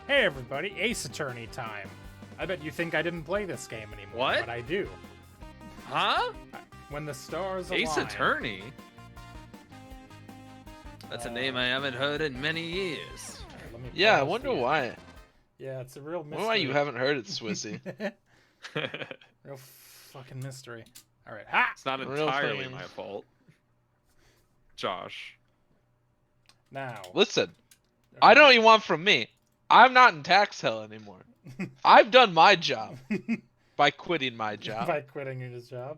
Hey everybody, Ace Attorney time. I bet you think I didn't play this game anymore, What? but I do. Huh? When the stars align. Ace Attorney? That's a name I haven't heard in many years. Alright, let me Yeah, I pause wonder the- why. Yeah, it's a real I mystery. wonder why you haven't heard it, Swissy. Real fucking mystery. Alright, ha! It's not Real entirely fucking- my fault. Josh. Now. Listen, I know what you want from me. I'm not in tax hell anymore. I've done my job by quitting my job. By quitting his job.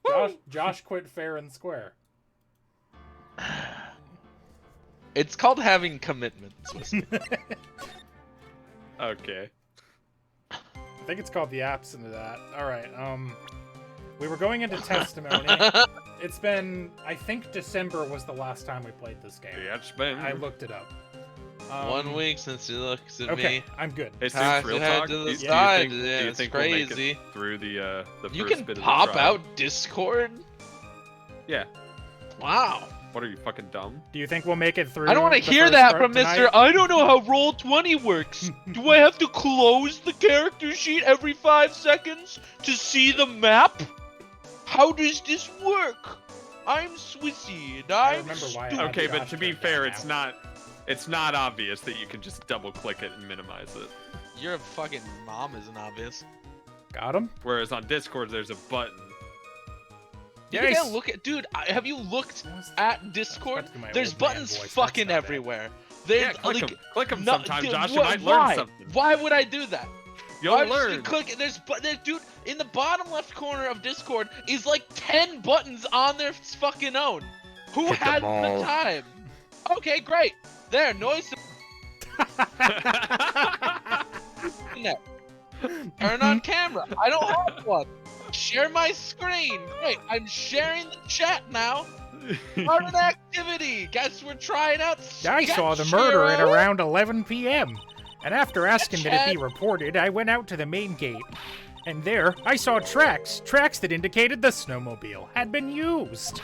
Woo! Josh quit fair and square. It's called having commitment, Swissy. Okay. I think it's called the absent of that. Alright, we were going into testimony. It's been, I think December was the last time we played this game. Yeah, it's been. I looked it up. 1 week since you looked at Okay, me. I'm good. Hey, Pass Since real your head talk, to the do you side, think, yeah, do you it's think we'll make crazy. it through the You first can bit of pop the trial? out Discord? Yeah. Wow. What are you, fucking dumb? Do you think we'll make it through? I don't want to the hear first that part from tonight? Mr. I don't know how Roll20 works. Do I have to close the character sheet every 5 seconds to see the map? How does this work? I'm Swissy and I I'm remember why I stupid. had Okay, but Josh to be turned fair, that it's not obvious that you can just double click it and minimize it. Your fucking mom isn't obvious. Got him? Whereas on Discord, there's a button. You Yes. gotta look at, dude. Have you looked at Discord? That's my There's old man buttons voice, fucking that's not it. everywhere. There's Yeah, click like, them. Click them no- sometime, dude, Josh. You wh- might why? learn something. Why would I do that? You'll Why would you learn. click? There's dude in the bottom left corner of Discord is like 10 buttons on their fucking own. Who Hit them had the all. time? Okay, great. There, noise. No. Turn on camera. I don't have one. Share my screen. Great. I'm sharing the chat now. Start an activity. Guess we're trying out. I saw the Sketch murder at Hero. around 11 p.m. And after asking that it be Chad. reported, I went out to the main gate. And there, I saw tracks that indicated the snowmobile had been used.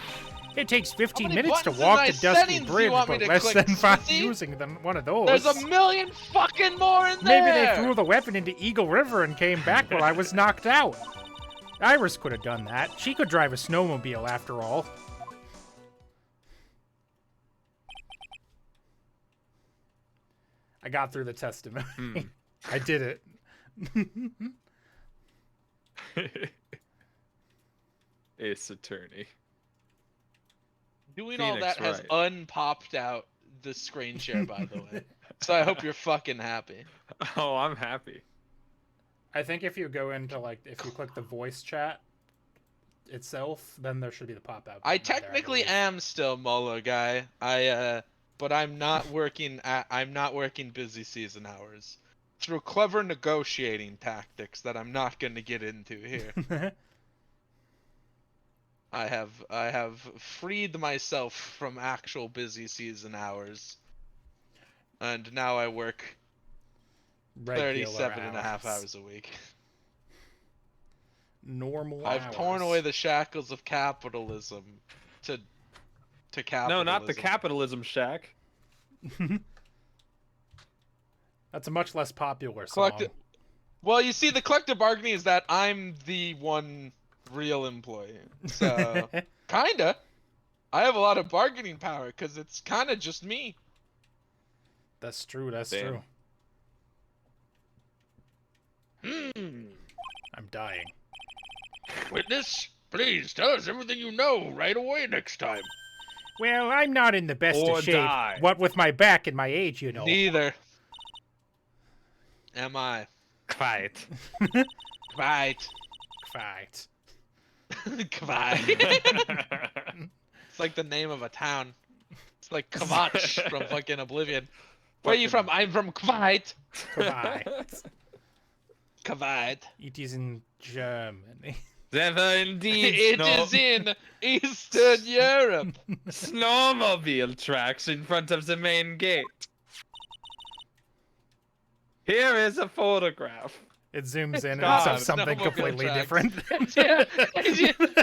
It takes 15 many minutes to buttons in walk my to Dusty settings do you Bridge, want me but to less click, than 5 Swissy? using one of those. There's a million fucking more in Maybe there. they threw the weapon into Eagle River and came back while I was knocked out. Iris could have done that. She could drive a snowmobile after all. I got through the testimony. I did it. Ace Attorney. Doing all Phoenix, that has right. unpopped out the screen share, by the way. So I hope you're fucking happy. Oh, I'm happy. I think if you go into, like, if you click the voice chat itself, then there should be the pop-out. I button there, technically believe. am still Molo guy. But I'm not working busy season hours. Through clever negotiating tactics that I'm not going to get into here. I have freed myself from actual busy season hours. And now I work Regular 37 and a half hours a week. Normal I've hours. torn away the shackles of capitalism to capitalism. No, not the capitalism shack. That's a much less popular song. Well, you see, the collective bargaining is that I'm the one real employee. So, kinda. I have a lot of bargaining power because it's kinda just me. That's true, that's Damn. true. I'm dying. Witness, please tell us everything you know right away next time. Well, I'm not in the best Or of shape. die. What with my back and my age, you know. Neither. Am I? Quiet. Right. Fight. Kvai. It's like the name of a town. It's like Kvatch from fucking Oblivion. Where are you from? I'm from Kvite. Fight. Kvite. It is in Germany. Never indeed. It is in Eastern Europe. snowmobile tracks in front of the main gate. Here is a photograph. It zooms in and God, says something snowmobile completely tracks. different.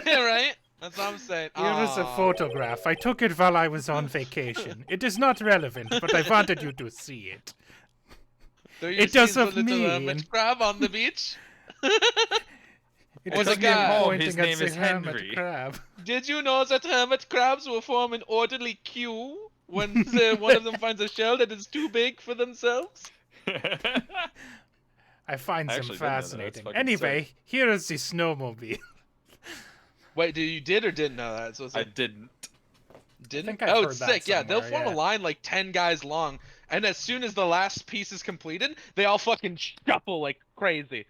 Yeah, right? That's what I'm saying. Here is a Aw. photograph. I took it while I was on vacation. It is not relevant, but I wanted you to see it. Do you It see the doesn't little mean. hermit crab on the beach? It Was doesn't a guy- mean Oh, pointing his at name the is hermit Henry. crab. Did you know that hermit crabs will form an orderly queue when one of them finds a shell that is too big for themselves? I find I them actually didn't know that. That's fascinating. fucking Anyway, here is the snowmobile. Wait, you did or didn't know that? So I didn't. didn't? think I've Oh, heard it's that sick. Yeah, they'll somewhere, form yeah. a line like 10 guys long, and as soon as the last piece is completed, they all fucking shuffle like crazy.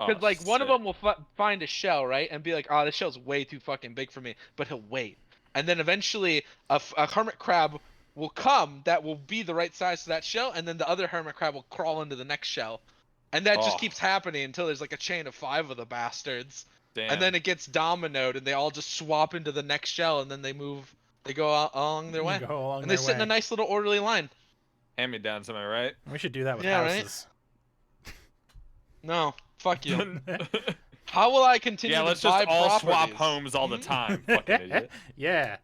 Because, Oh, like, one of sick. them will find a shell, right? And be like, oh, this shell's way too fucking big for me. But he'll wait. And then eventually, a hermit crab will come that will be the right size to that shell, and then the other hermit crab will crawl into the next shell. And that just Oh. keeps happening until there's, like, a chain of 5 of the bastards. Damn. And then it gets dominoed, and they all just swap into the next shell, and then they move. They go along their way. Go along And they their sit in a way. nice little orderly line. Hand-me-downs, am I right? We should do that with Yeah, right? houses. No, fuck you. How will I continue Yeah, to let's buy just all swap properties? homes all the time. Fucking idiot. Yeah.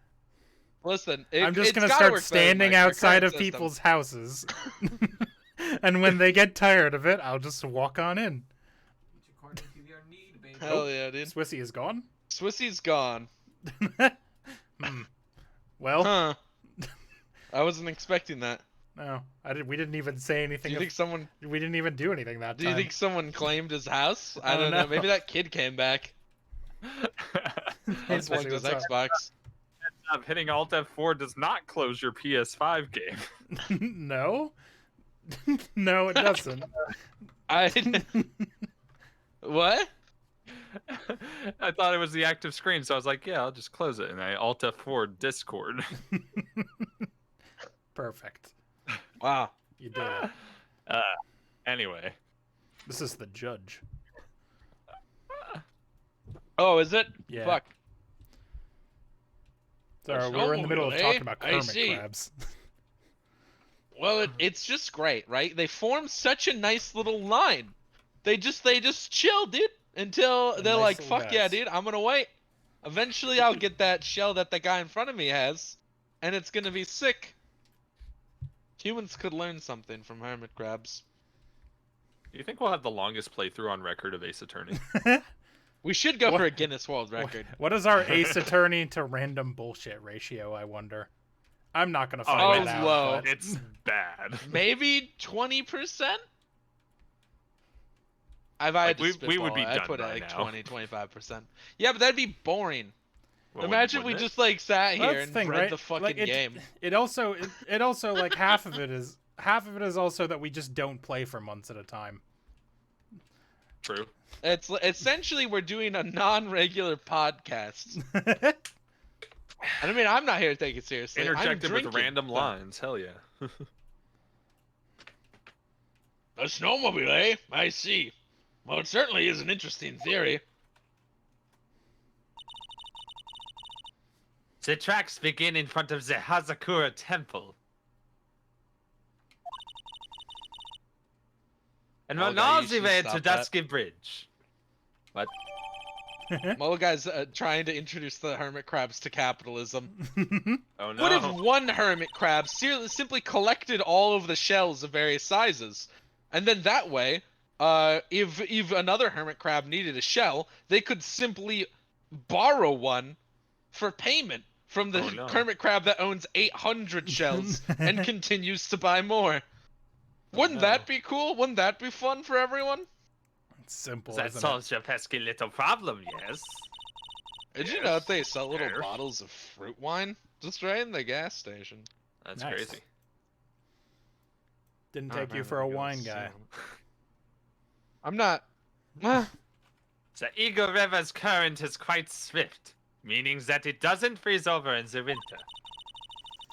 Listen, I'm just it's gonna gotta start work better than standing my outside current of system. people's houses. And when they get tired of it, I'll just walk on in. According to your need, baby. Hell yeah, dude. Swissy is gone? Swissy's gone. Well, Huh. I wasn't expecting that. no. We didn't even say Do anything. you think someone? We didn't even do anything that Do time. you think someone claimed his house? I Oh, don't know. no. Maybe that kid came back. Hey, Unplugged Swissy, his what's up? Xbox. Hitting Alt F4 does not close your PS5 game. No? No, it doesn't. What? I thought it was the active screen, so I was like, yeah, I'll just close it. And I Alt F4 Discord. Perfect. Wow. You did it. Anyway. This is the judge. Oh, is it? Yeah. Fuck. Sorry, we were in the middle of snowmobile, talking eh? about I hermit see. crabs. Well, it's just great, right? They form such a nice little line. They just chill, dude, until A they're nice like, little "Fuck yeah, guys. dude, I'm gonna wait. Eventually, I'll get that shell that the guy in front of me has, and it's gonna be sick." Humans could learn something from hermit crabs. Do you think we'll have the longest playthrough on record of Ace Attorney? We should go What- for a Guinness World Record. What is our Ace Attorney to random bullshit ratio, I wonder? I'm not gonna find Oh, it it's out. low. but- It's bad. Maybe 20%. If I had to we spitball would be it, I'd done put it by like now. 20, 25%. Yeah, but that'd be boring. Well, Imagine we wouldn't it? just like sat Well, here that's and the thing, read right? the fucking Like, game. It also like half of it is also that we just don't play for months at a time. True. It's essentially we're doing a non-regular podcast. And I mean, I'm not here to take it seriously. I'm Interjected with drinking. random lines. Hell yeah. A snowmobile, eh? I see. Well, it certainly is an interesting theory. The tracks begin in front of the Hazakura Temple. And Oh, run God, all you the should way to stop that. Dusky Bridge. What? Well, guys, trying to introduce the hermit crabs to capitalism. Oh no. What if one hermit crab simply collected all of the shells of various sizes, and then that way, if another hermit crab needed a shell, they could simply borrow one for payment from the Oh, no. hermit crab that owns 800 shells and continues to buy more. Wouldn't no. that be cool? Wouldn't that be fun for everyone? It's simple, That isn't solves your pesky little problem, yes? Did you know that they sell little Yes. bottles of fruit wine just right in the gas station? That's Nice. crazy. Didn't Oh, take you man, for that a goes wine guy. so- I'm not. Ah. The Eagle River's current is quite swift, meaning that it doesn't freeze over in the winter.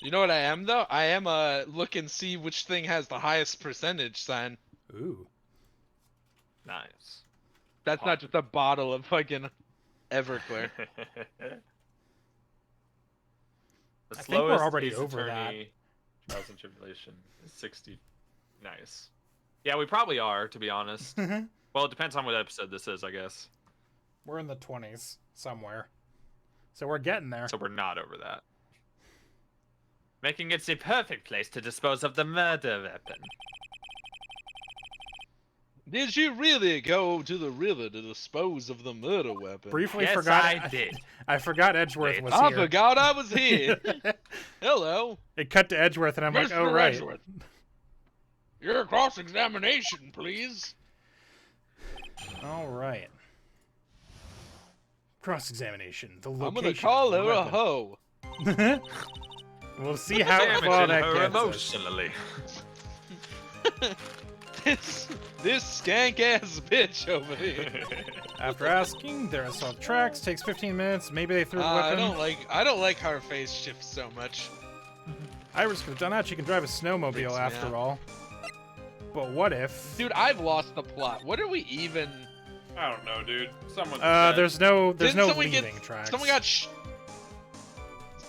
You know what I am though? I am look and see which thing has the highest percentage sign. Ooh. Nice. That's not just a bottle of fucking Everclear. The I think we're slowest already Ace over that. Attorney Trials and Tribulation is 60. Nice. Yeah, we probably are, to be honest. Well, it depends on what episode this is, I guess. We're in the 20s somewhere. So we're getting there. So we're not over that. Making it the perfect place to dispose of the murder weapon. Did you really go to the river to dispose of the murder weapon? Briefly Yes, forgot. I did. I forgot Edgeworth Wait, was I here. forgot I was here. Hello. It cut to Edgeworth, and I'm like, Mr. oh right. Edgeworth. Your cross-examination, please. All right. Cross-examination. The location. I'm gonna call of her the a hoe. weapon. We'll see how far Damaging that her gets us. emotionally. This skank-ass bitch over here. After asking, there are some tracks. Takes 15 minutes. Maybe they threw the weapon. I don't like how her face shifts so much. Iris could have done that. She can drive a snowmobile Freaks me after out. all. But what if? Dude, I've lost the plot. What are we even? I don't know, dude. Someone. There's no Didn't leaving someone tracks. Someone got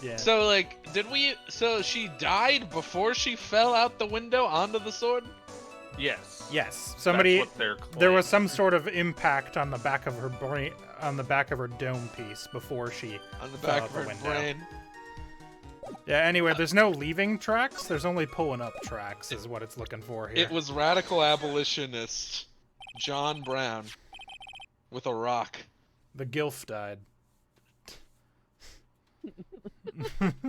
Yeah. So like, did we? So she died before she fell out the window onto the sword? Yes. Yes. Somebody. That's what they're There was claiming. some sort of impact on the back of her brain, on the back of her dome piece before she. On the Fell back out of the her window. brain. Yeah. Anyway, there's no leaving tracks. There's only pulling up tracks, is what it's looking for here. It was radical abolitionist John Brown with a rock. The Gilf died.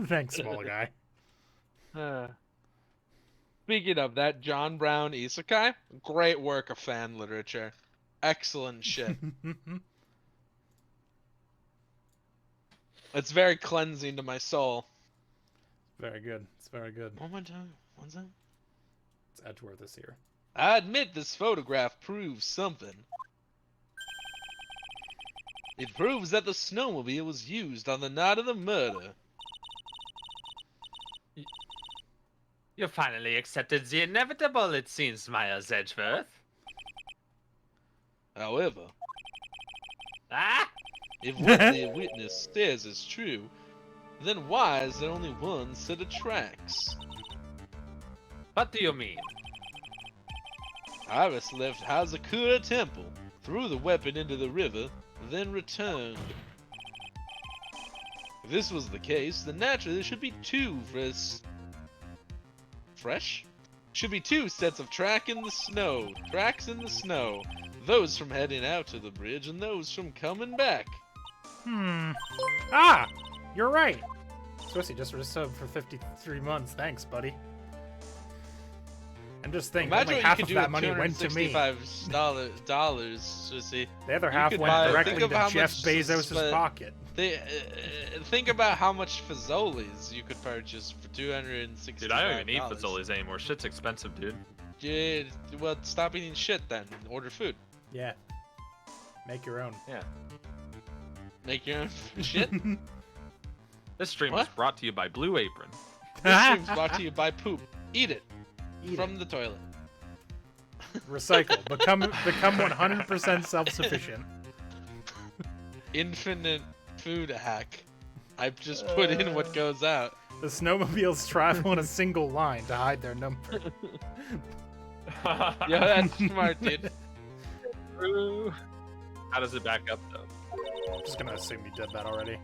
Thanks, small guy. Speaking of that, John Brown Isekai, great work of fan literature. Excellent shit. It's very cleansing to my soul. Very good. It's very good. One more time. What's that? It's Edgeworth is here. I admit this photograph proves something. It proves that the snowmobile was used on the night of the murder. You finally accepted the inevitable, it seems, Miles Edgeworth. However, Ah! if what the witness says is true, then why is there only one set of tracks? What do you mean? Iris left Hazakura Temple, threw the weapon into the river, then returned. If this was the case, then naturally there should be two should be two sets of tracks in the snow. Those from heading out to the bridge and those from coming back. Ah! You're right! Swissy just subbed for 53 months. Thanks, buddy. And just think, Imagine only what you half could of do that with money went to me. $265, Swissy. The other You half could went buy- directly think of to how Jeff much Bezos' sp- pocket. Think about how much Fazoli's you could purchase for $265. Dude, I don't even eat Fazoli's anymore. Shit's expensive, dude. Yeah, well, stop eating shit then. Order food. Yeah. Make your own. Yeah. Make your own shit. This stream was What? brought to you by Blue Apron. This stream's brought to you by poop. Eat it Eat from the toilet. Recycle. Become 100% self-sufficient. Infinite food hack. I've just put in what goes out. The snowmobiles travel in a single line to hide their number. Yeah, that's smart, dude. How does it back up, though? I'm just gonna assume you did that already.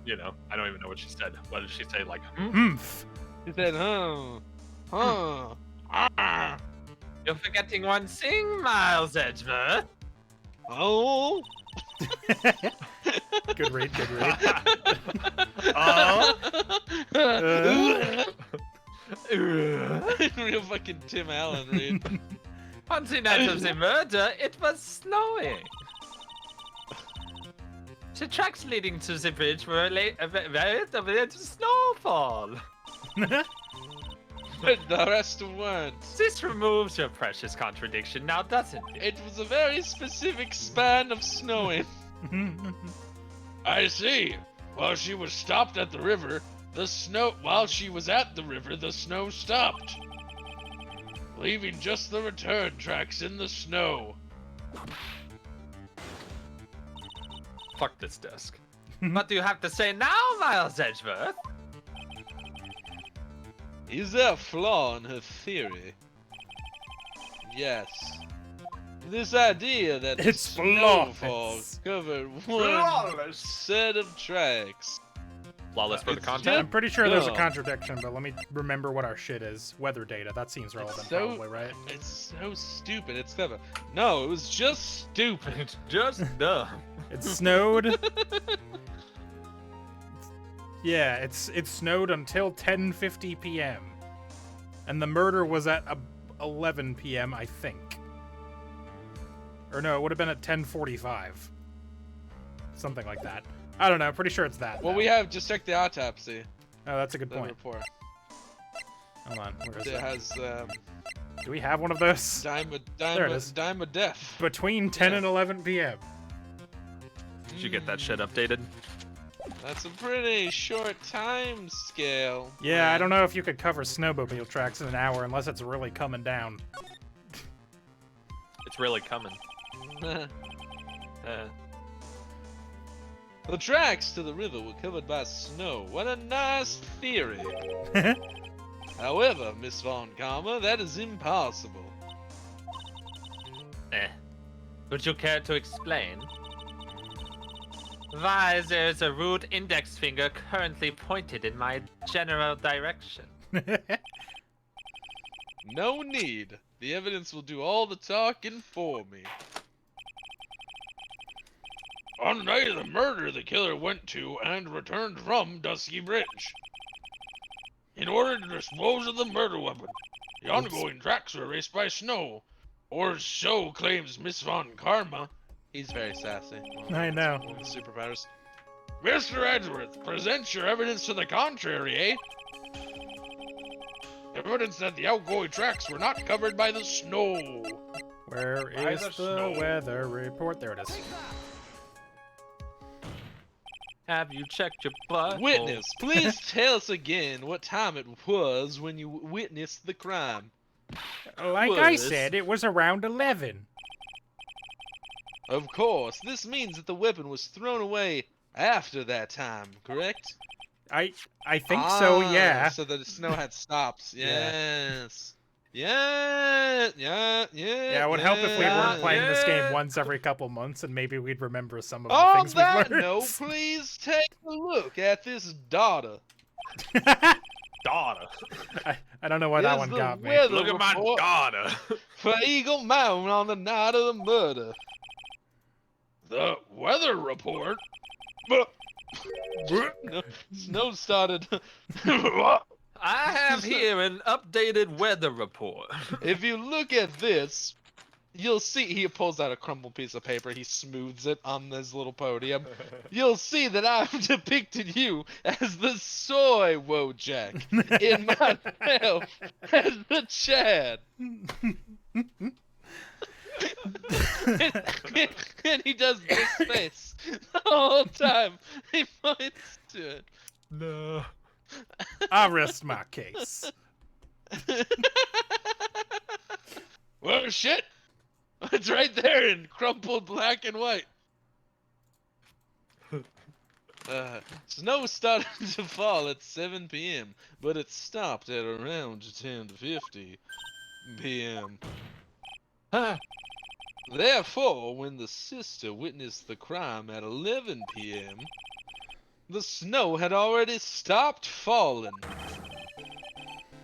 You know, I don't even know what she said. What did she say? Like, Oomph! He said, ah. You're forgetting one thing, Miles Edgeworth. Oh. Good read, good read. Oh. Real fucking Tim Allen read. On the night of the murder, it was snowing. The tracks leading to the bridge were very to snowfall. But the rest weren't. This removes your precious contradiction now, doesn't it? It was a very specific span of snowing. I see. While she was stopped at the river, the snow stopped, leaving just the return tracks in the snow. Fuck this desk. What do you have to say now, Miles Edgeworth? Is there a flaw in her theory? Yes. This idea that the It's snowfall flawless. covered one Flawless. set of tracks. Flawless for the It's content. I'm pretty sure there's a dumb. contradiction, but let me remember what our shit is. Weather data. That seems relevant, so- probably, right? It's so stupid. It's clever. No, it was just stupid. It's just dumb. It snowed. Yeah, it snowed until 10:50 p.m. And the murder was at 11 p.m., I think. Or no, it would have been at 10:45. Something like that. I don't know. Pretty sure it's that. Well, though. we have just checked the autopsy. Oh, that's a good The point. report. Hold on. Where is It it? has Do we have one of those? dime is. of death. Between 10 Yeah. and 11 p.m. Did you get that shit updated? That's a pretty short time scale. Yeah, I don't know if you could cover snowmobile tracks in an hour unless it's really coming down. It's really coming. know. The tracks to the river were covered by snow. What a nice theory. However, Miss Von Karma, that is impossible. Would you care to explain? Why there's a root index finger currently pointed in my general direction? No need. The evidence will do all the talking for me. On the night of the murder, the killer went to and returned from Dusky Bridge. In order to dispose of the murder weapon, the ongoing tracks were erased by snow. Or so claims Miss Von Karma. He's very sassy. I know. Superpowers. Mr. Edgeworth, present your evidence to the contrary, eh? Evidence that the outgoing tracks were not covered by the snow. Where By is the the snow. weather report? There it is. Have you checked your butt? Witness, please tell us again what time it was when you witnessed the crime. Like I Was- said, it was around 11. Of course, this means that the weapon was thrown away after that time, correct? I think so, yeah. So the snow had stops. Yeah. Yes. Yeah. Yeah, it would help if we weren't playing this game yeah. once every couple months, and maybe we'd remember some of the On things we've that learned. note, please take a look at this data. daughter. I don't know why that Here's one the got me. weather Look at my report daughter. for Eagle Mountain on the night of the murder. The weather report? No, snow started. I have here an updated weather report. If you look at this, you'll see he pulls out a crumpled piece of paper. He smooths it on this little podium. You'll see that I've depicted you as the soy Wojak in myself as the Chad. And he does this face the whole time. He points to it. No. I rest my case. Well, shit. It's right there in crumpled black and white. Snow started to fall at 7 p.m., but it stopped at around 10:50 p.m. Therefore, when the sister witnessed the crime at 11 p.m., the snow had already stopped falling.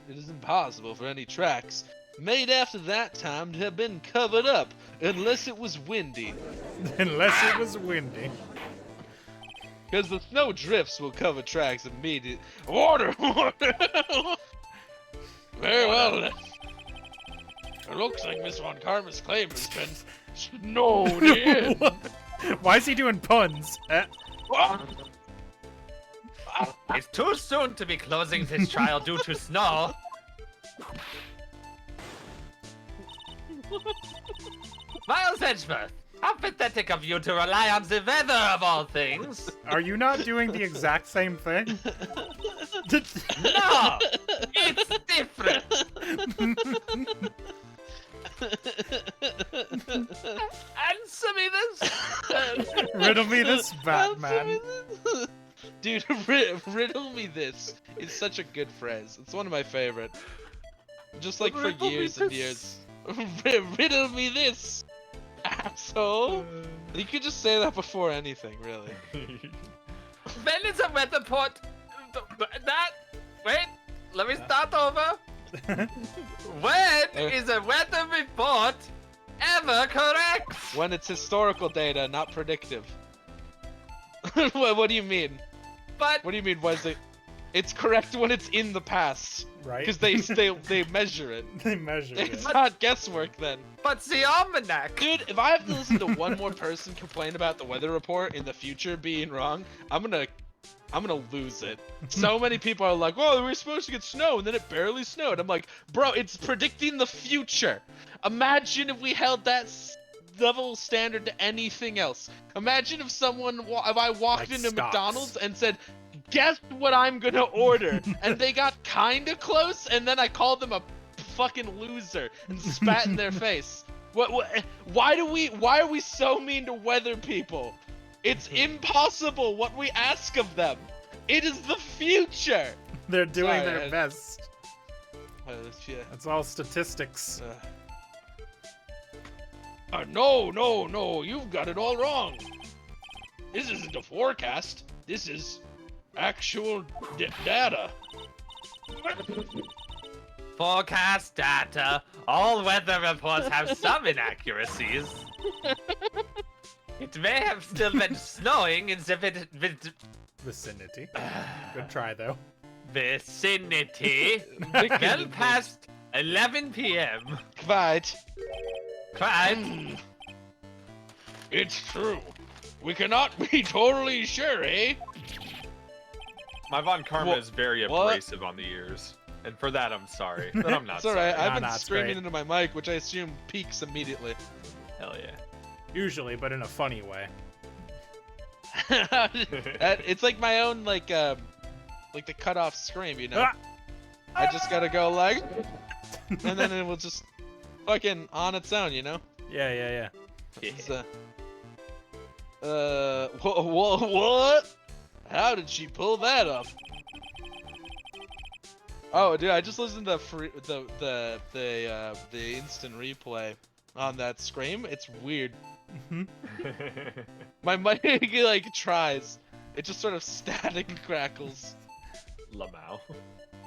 It is impossible for any tracks made after that time to have been covered up unless it was windy. Unless it was windy. Because the snow drifts will cover tracks immediately. Water! Water! Very well then. It looks like Miss Von Karma's claim has been snowed in. Why is he doing puns? It's too soon to be closing this trial due to snow. Miles Edgeworth, how pathetic of you to rely on the weather of all things. Are you not doing the exact same thing? No, it's different. Answer me this. Riddle me this, Batman. Dude, riddle me this. It's such a good phrase. It's one of my favorite. Just like for Riddle me years and this. years. Riddle me this, asshole. You could just say that before anything, really. When is a weather report Wait, let me start over. When is a weather report ever correct? When it's historical data, not predictive. What do you mean? But What do you mean? Was it? It's correct when it's in the past, Right? because they measure it. They measure It's it. not guesswork then. but the almanac. Dude, if I have to listen to one more person complain about the weather report in the future being wrong, I'm gonna lose it. So many people are like, "Oh, we were supposed to get snow, and then it barely snowed." I'm like, "Bro, it's predicting the future. Imagine if we held that level standard to anything else. Imagine if if I walked Like into stocks. McDonald's and said, guess what I'm gonna order,' and they got kinda close, and then I called them a fucking loser and spat in their face. Why are we so mean to weather people? It's impossible what we ask of them. It is the future. They're doing Sorry, their best. Yeah. It's all statistics. No, you've got it all wrong. This isn't a forecast. This is actual data. Forecast data. All weather reports have some inaccuracies. It may have still been snowing in the Vicinity. Good try, though. vicinity well past 11 p.m. Quite. Right? It's true. We cannot be totally sure, eh? My Von Karma Wha- is very what? abrasive on the ears. And for that, I'm sorry. But I'm not It's alright. sorry. I've been Nah, it's screaming great. into my mic, which I assume peaks immediately. Hell yeah. Usually, but in a funny way. It's like my own like the cutoff scream, you know? Ah! I just gotta go like, and then it will just fucking on its own, you know? Yeah. It's, what? How did she pull that off? Oh, dude, I just listened to the instant replay on that scream. It's weird. My mic like tries. It just sort of static crackles. Lamau.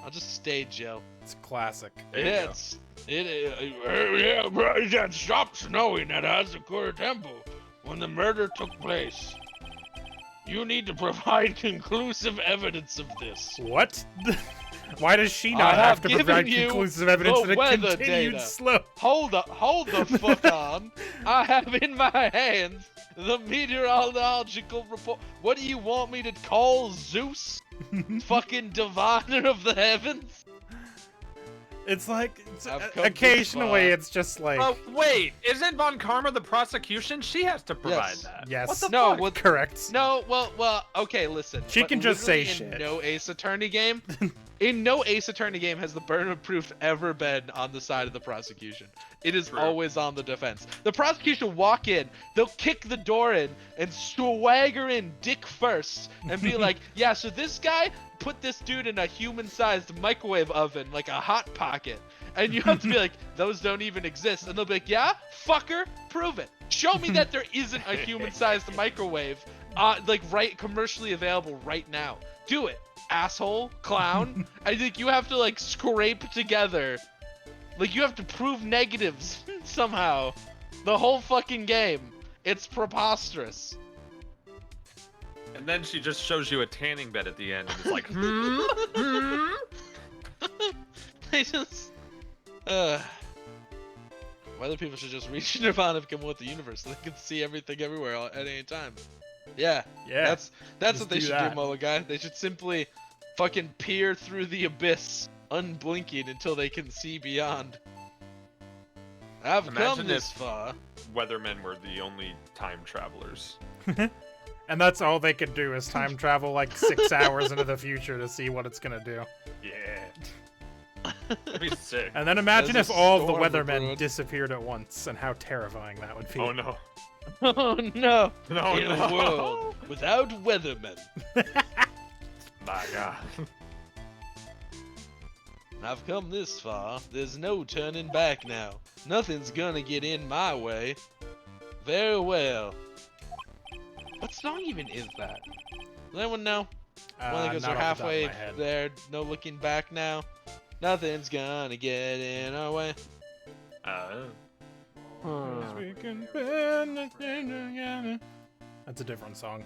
I'll just stage yell. It's classic. There you go. Yeah, it had stopped snowing at Hazakura Temple when the murder took place. You need to provide conclusive evidence of this. What? Why does she I not have have to given provide you conclusive evidence the that it weather continued data. slow? Hold the fuck on. I have in my hands the meteorological report. What do you want me to call Zeus? Fucking diviner of the heavens? It's like I've come this occasionally far. it's just like Oh, wait. Isn't Von Karma the prosecution? She has to provide Yes. that. Yes. What the No, fuck? what? correct. No, well, okay, listen. She but can just say literally in shit. no Ace Attorney game, in no Ace Attorney game has the burden of proof ever been on the side of the prosecution. It is True. always on the defense. The prosecution walk in, they'll kick the door in and swagger in dick first and be like, yeah, so this guy put this dude in a human-sized microwave oven, like a Hot Pocket. And you have to be like, those don't even exist. And they'll be like, yeah, fucker, prove it. Show me that there isn't a human-sized microwave, like commercially available right now. Do it, asshole, clown. I think you have to like scrape together, like you have to prove negatives somehow. The whole fucking game. It's preposterous. And then she just shows you a tanning bed at the end and it's like, They just, Weather people should just reach Nirvana and become with the universe so they can see everything everywhere at any time. Yeah, Yeah. that's just what they do should that. do, Mola guy. They should simply fucking peer through the abyss, unblinking until they can see beyond. I've Imagine come this if- far. weathermen were the only time travelers. And that's all they could do is time travel like 6 hours into the future to see what it's gonna do. Yeah. That'd be sick. And then imagine There's if a all the storm weathermen abroad. disappeared at once and how terrifying that would be. Oh no. Oh no! No, In no. a world without weathermen. My God. I've come this far. There's no turning back now. Nothing's gonna get in my way. Very well. What song even is that? Does anyone know? One that goes, not we're off the top of halfway my head. there, no looking back now. Nothing's gonna get in our way. We can bend the thing together. That's a different song.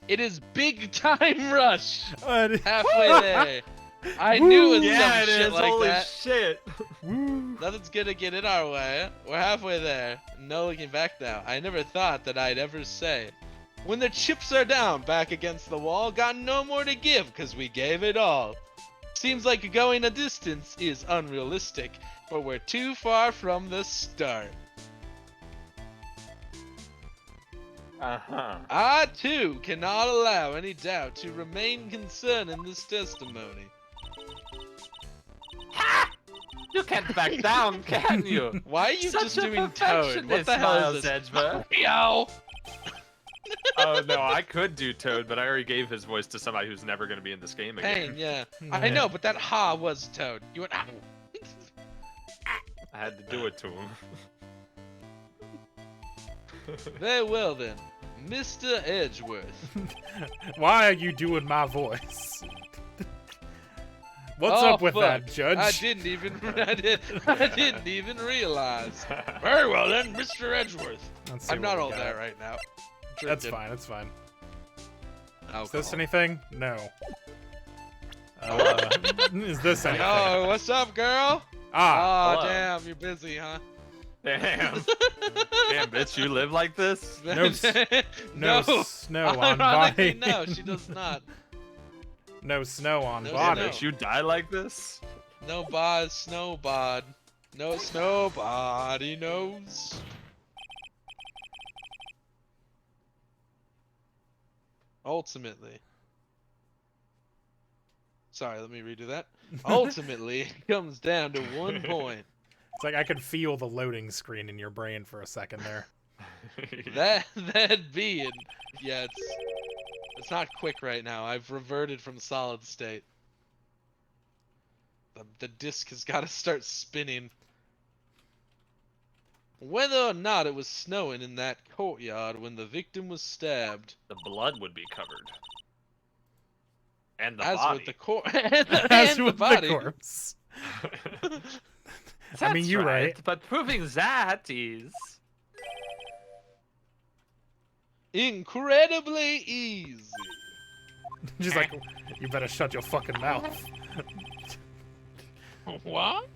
It is Big Time Rush! Uh, Halfway there. I knew it was Yeah, some it shit is. like Holy that. shit. Woo. Nothing's gonna get in our way. We're halfway there. No looking back now. I never thought that I'd ever say. When the chips are down, back against the wall, got no more to give, cause we gave it all. Seems like going a distance is unrealistic, but we're too far from the start. I, too, cannot allow any doubt to remain concerned in this testimony. You can't back down, can you? Why are you Such just a doing Toad? What perfectionist, the hell Miles is this? Edgeworth. Yo! Oh no, I could do Toad, but I already gave his voice to somebody who's never going to be in this game again. Pain, yeah. I know, but that ha was Toad. You went, ah. I had to do it to him. Very well then, Mr. Edgeworth. Why are you doing my voice? What's Oh, up with fuck. that, Judge? I didn't even realize. Very well then, Mr. Edgeworth. Let's see I'm what not we all got. there right now. That's Drinking fine. That's fine. Is this alcohol. anything? No. Is this anything? Oh, what's up, girl? Ah, Oh, hello. damn, you're busy, huh? Damn. Damn, bitch, you live like this? No no no. snow on Ironically, body. no, she does not. No snow on No body. snow. Bitch, you die like this? No bod, snow bod. No snow body knows. Ultimately. Sorry, let me redo that. Ultimately, it comes down to one point. It's like I could feel the loading screen in your brain for a second there. That being, yeah, it's not quick right now. I've reverted from solid state. The disc has got to start spinning. Whether or not it was snowing in that courtyard when the victim was stabbed, The blood would be covered. And the as body. with the As and with the body. the corpse. That's I mean, you're right. But proving that is... Incredibly easy. Just like, you better shut your fucking mouth. What?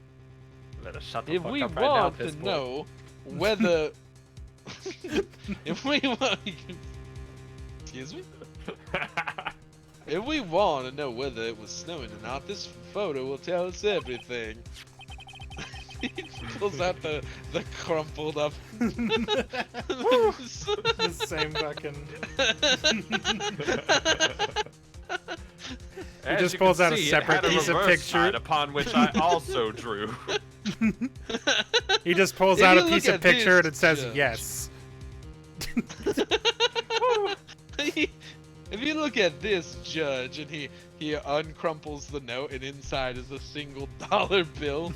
Better shut the If fuck we up right now, want to piss boy. know whether, if we want, excuse me. If we want to know whether it was snowing or not, this photo will tell us everything. He pulls out the crumpled up. The same fucking. As just you pulls can out a see, it separate had a piece of reverse picture. side upon which I also drew. He just pulls If out you a look piece of at picture and this, it says Judge. yes. If you look at this, Judge, and he uncrumples the note, and inside is a single dollar bill.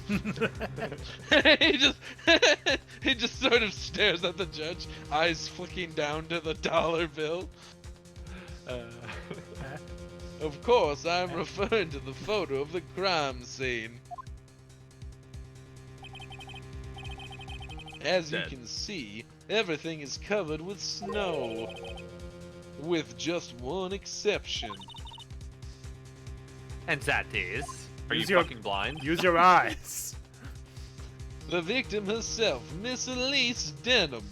he just sort of stares at the judge, eyes flicking down to the dollar bill. Of course, I'm referring to the photo of the crime scene. As you Dead. can see, everything is covered with snow. With just one exception. And that is... Are Use you your- fucking blind? Use your eyes. The victim herself, Miss Elise Denham.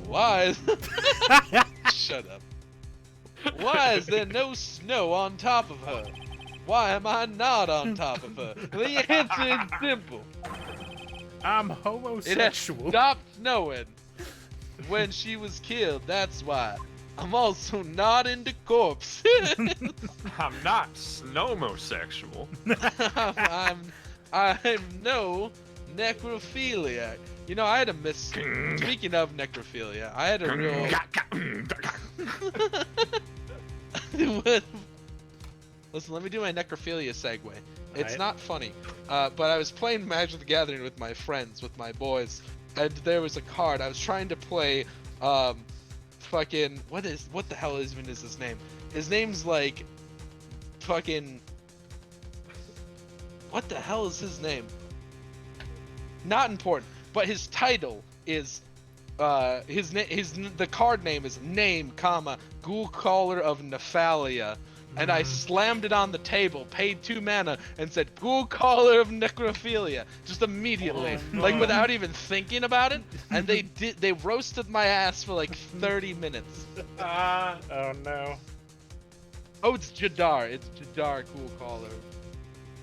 Why is... Shut up. Why is there no snow on top of her? Why am I not on top of her? The answer is simple. I'm It has homosexual. stopped snowing when she was killed, that's why. I'm also not into corpse. I'm not snowmosexual. I'm no necrophiliac. You know, I had a speaking of necrophilia, I had a real Listen, let me do my necrophilia segue. It's Alright. not funny, but I was playing Magic the Gathering with my friends, with my boys, and there was a card. I was trying to play Fucking what the hell is his name? His name's like fucking what the hell is his name? Not important, but his title is the card name is name, comma, Ghoul Caller of Nephalia. And I slammed it on the table, paid 2 mana, and said Ghoul Caller of Necrophilia just immediately, like without even thinking about it. And they roasted my ass for like 30 minutes. Oh no. Oh, it's Jadar. It's Jadar Ghoul Caller,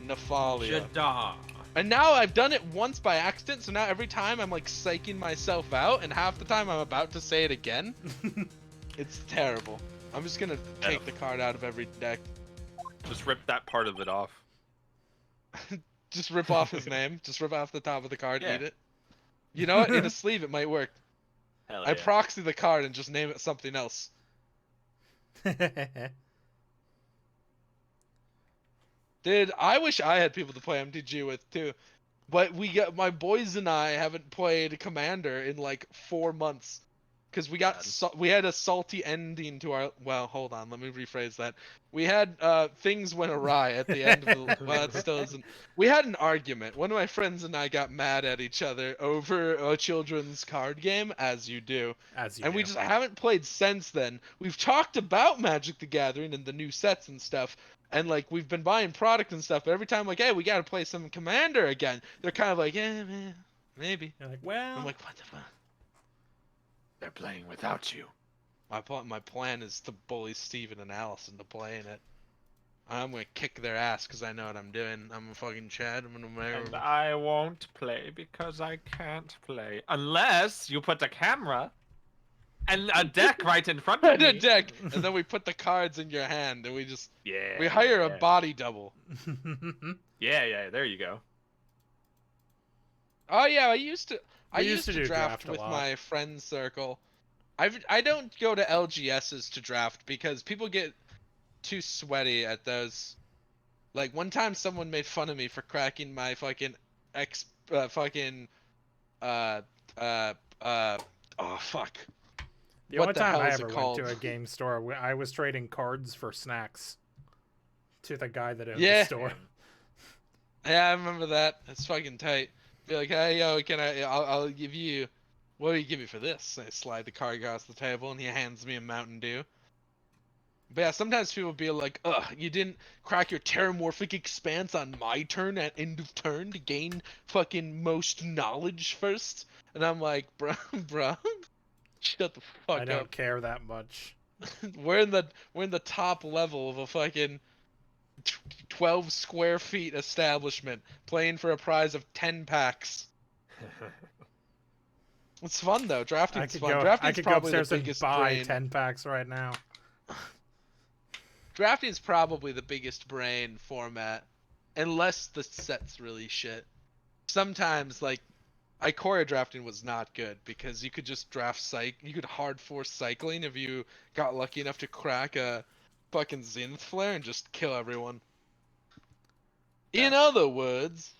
Nephalia. Jadar. And now I've done it once by accident, so now every time I'm like psyching myself out, and half the time I'm about to say it again. It's terrible. I'm just gonna take the card out of every deck. Just rip that part of it off. Just rip off his name. Just rip off the top of the card, Yeah. eat it. You know what? In a sleeve it might work. Hell I yeah. proxy the card and just name it something else. Dude, I wish I had people to play MTG with too. But my boys and I haven't played Commander in like 4 months. Because we had a salty ending to our, well, hold on, let me rephrase that. We had things went awry at the end of the, well, it still isn't. We had an argument. One of my friends and I got mad at each other over a children's card game, as you do. And we just haven't played since then. We've talked about Magic the Gathering and the new sets and stuff. And like we've been buying product and stuff, but every time like, hey, we gotta play some Commander again, they're kind of like, yeah, man, maybe. You're like, well. I'm like, what the fuck? They're playing without you. My plan is to bully Steven and Allison to playing it. I'm gonna kick their ass because I know what I'm doing. I'm a fucking Chad. I'm gonna marry. And I won't play because I can't play unless you put a camera and a deck right in front of a me. deck, and then we put the cards in your hand, and we Yeah. we hire yeah. a body double. Yeah. There you go. Oh yeah, I used to do draft a with lot. my friend circle. I don't go to LGSs to draft because people get too sweaty at those. Like one time, someone made fun of me for cracking my fucking oh fuck. The What only the time hell I is it ever went called? to a game store, I was trading cards for snacks to the guy that owned Yeah. the store. Yeah, I remember that. That's fucking tight. Be like, hey, yo, I'll give you, what do you give me for this? And I slide the card across the table, and he hands me a Mountain Dew. But yeah, sometimes people be like, ugh, you didn't crack your Terramorphic Expanse on my turn at end of turn to gain fucking most knowledge first? And I'm like, bro, shut the fuck I up. don't care that much. We're in the top level of a fucking 12 square feet establishment playing for a prize of 10 packs. It's fun though. Drafting's fun. I Drafting's could go probably the upstairs and biggest buy brain. 10 packs right now. Drafting's probably the biggest brain format, unless the set's really shit. Sometimes like Ikoria drafting was not good because you could just draft you could hard force cycling if you got lucky enough to crack a fucking Zenith Flare and just kill everyone. In other words,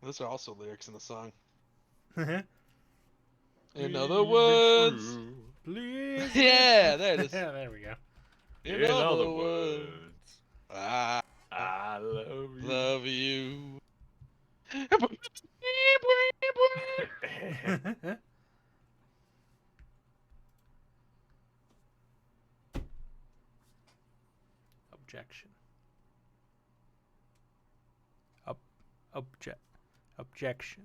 those are also lyrics in the song. In other words, Please. yeah, there it is. Yeah, there we go. In other words, I love you. love you. Objection. Objection.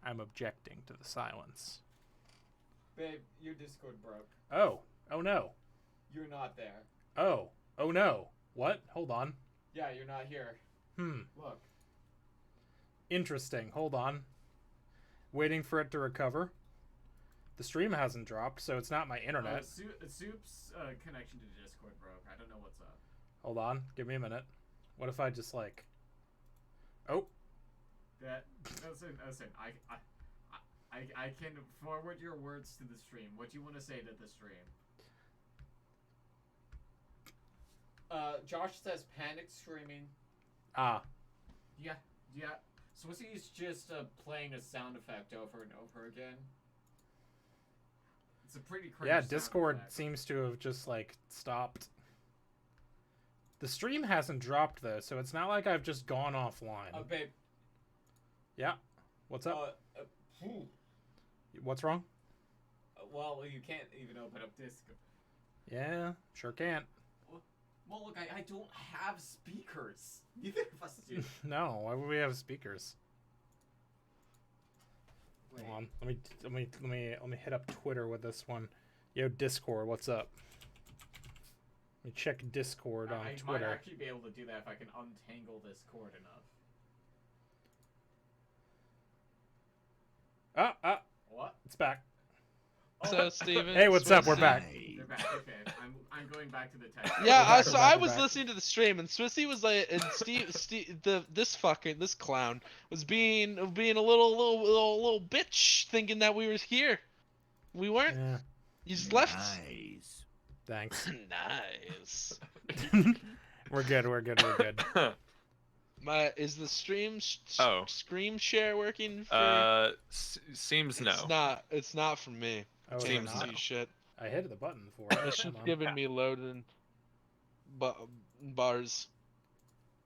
I'm objecting to the silence. Babe, your Discord broke. Oh no. You're not there. Oh no. What? Hold on. Yeah, you're not here. Look. Interesting. Hold on. Waiting for it to recover. The stream hasn't dropped, so it's not my internet. Soup's connection to Discord broke. I don't know what's up. Hold on. Give me a minute. What if I just like... Oh. Listen. I can forward your words to the stream. What do you want to say to the stream? Josh says panic screaming. Ah. Yeah. Swissy's just playing a sound effect over and over again. It's a pretty cringe Yeah, sound Discord effect. seems to have just like stopped. The stream hasn't dropped though, so it's not like I've just gone offline. Babe. Yeah. What's up? Phew. What's wrong? Well, you can't even open up Discord. Yeah, sure can't. Well, look, I don't have speakers. Neither of us do. No, why would we have speakers? Wait. Hold on. Let me hit up Twitter with this one. Yo, Discord, what's up? Let me check Discord on I Twitter. might actually be able to do that if I can untangle this cord enough. What? It's back. So, Steven. Hey, what's up? We're back. They're back. Okay, I'm going back to the text. Yeah, back, so we're back, I we're was back. listening to the stream, and Swissy was like, and this clown was being a little bitch, thinking that we were here. We weren't. Yeah, You just left. Nice. thanks. Nice. We're good. Is the stream Oh. screen share working? For... Seems no. It's not for me. Oh, is it Seems not? no. Shit. I hit the button for it. It's Hold just on. giving me loading bars.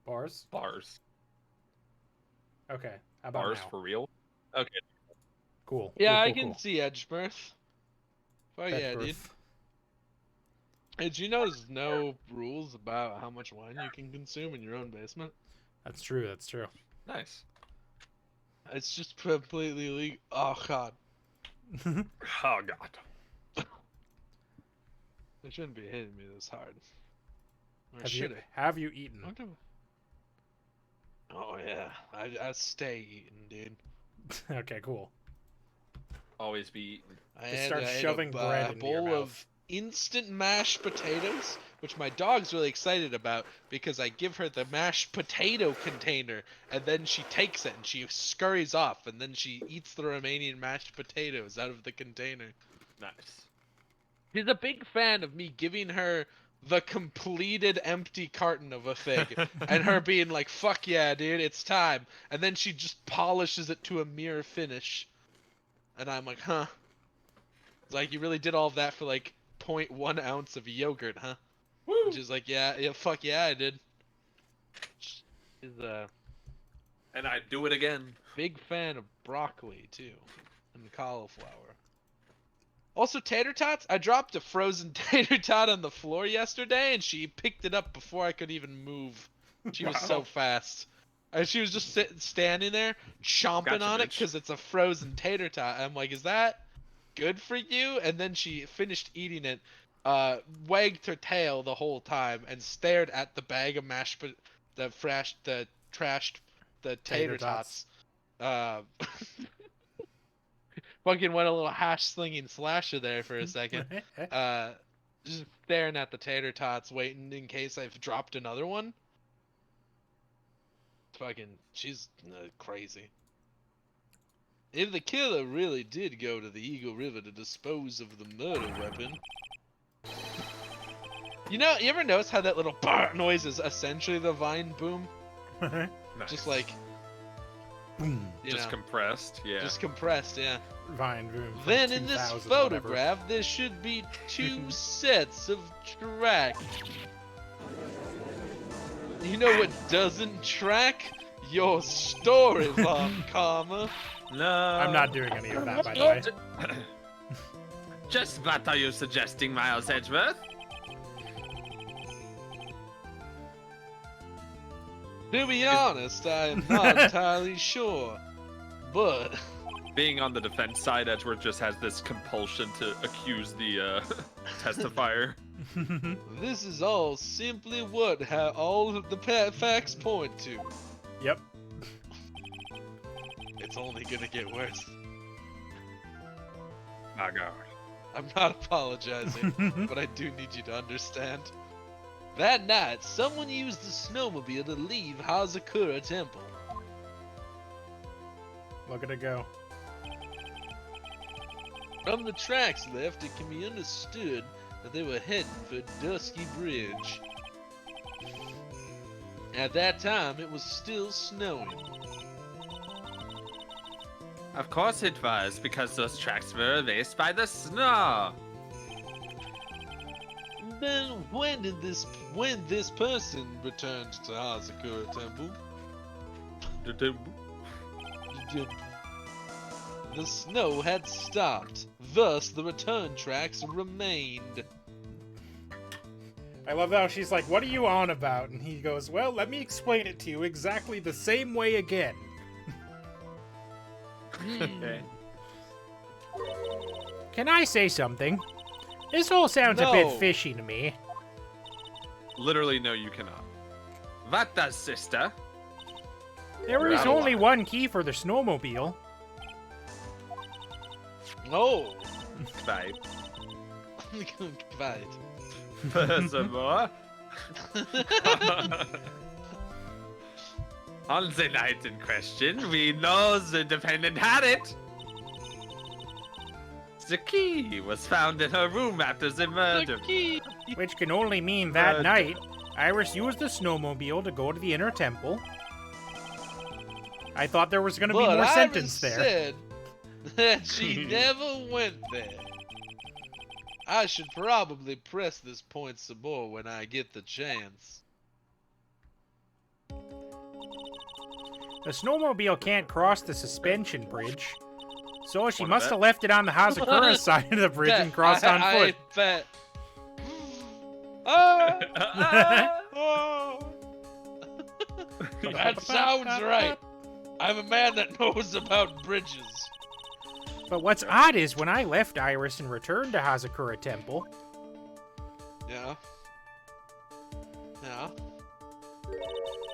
Bars. Bars. Okay. How about Bars now? for real? Okay. Cool. Yeah, cool, I cool, can cool. see Edgeworth. Oh yeah, dude. Edgeworth. Hey, did you know there's no rules about how much wine you can consume in your own basement? That's true. That's true. Nice. It's just completely legal. Oh god, Oh god. they shouldn't be hitting me this hard. Or have should you it? have you eaten? Oh yeah, I stay eating, dude. Okay, cool. Always be eating. I Just had start I had shoving bread a into your bowl mouth. of instant mashed potatoes, which my dog's really excited about because I give her the mashed potato container, and then she takes it and she scurries off, and then she eats the remaining mashed potatoes out of the container. Nice. She's a big fan of me giving her the completed empty carton of a thing, and her being like, "Fuck yeah, dude, it's time," and then she just polishes it to a mere finish, and I'm like, "Huh." It's like, you really did all of that for like 0.1 ounce of yogurt, huh? Woo! And she's like, yeah, fuck yeah, I did. She's a And I do it again. big fan of broccoli too, and cauliflower. Also, tater tots. I dropped a frozen tater tot on the floor yesterday, and she picked it up before I could even move. She was so Wow. fast. And she was just standing there, chomping Gotcha, on it bitch. because it's a frozen tater tot. I'm like, is that good for you? And then she finished eating it, wagged her tail the whole time, and stared at the bag of the trashed tater tots. Fucking went a little hash slinging slasher there for a second. Just staring at the tater tots, waiting in case I've dropped another one. Fucking, she's crazy. If the killer really did go to the Eagle River to dispose of the murder weapon. You know, you ever notice how that little bar noise is essentially the vine boom? Nice. Just like, Boom. you just know, compressed. Yeah. just compressed, yeah. Vine boom. from Then in this 2000 or whatever. photograph, there should be 2 sets of track. You know what doesn't track? Your storyline, comma. No. I'm not doing any of that, by the way. Just what are you suggesting, Miles Edgeworth? To be honest, I am not entirely sure. But Being on the defense side, Edgeworth just has this compulsion to accuse the testifier. this is all simply what all of the facts point to. Yep. It's only gonna get worse. My God. I'm not apologizing, but I do need you to understand. That night, someone used the snowmobile to leave Hazakura Temple. Look at it go. From the tracks left, it can be understood that they were heading for Dusky Bridge. At that time, it was still snowing. Of course it was, because those tracks were erased by the snow. Then when this person returned to Hazakura Temple, the snow had stopped. Thus, the return tracks remained. I love how she's like, what are you on about? And he goes, well, let me explain it to you exactly the same way again. Okay. Can I say something? This all sounds a bit fishy to me. Literally, no, you cannot. What does, sister? There is only one key for the snowmobile. No. Right. Right. Furthermore, on the night in question, we know the defendant had it. The key was found in her room after the murder. Which can only mean that night, Iris used the snowmobile to go to the inner temple. I thought there was going to be more sentence there. Said that she never went there. I should probably press this point some more when I get the chance. The snowmobile can't cross the suspension bridge, so she must have left it on the Hazakura side of the bridge and crossed on foot. I bet. That sounds right. I'm a man that knows about bridges. But what's odd is when I left Iris and returned to Hazakura Temple. Yeah. Yeah.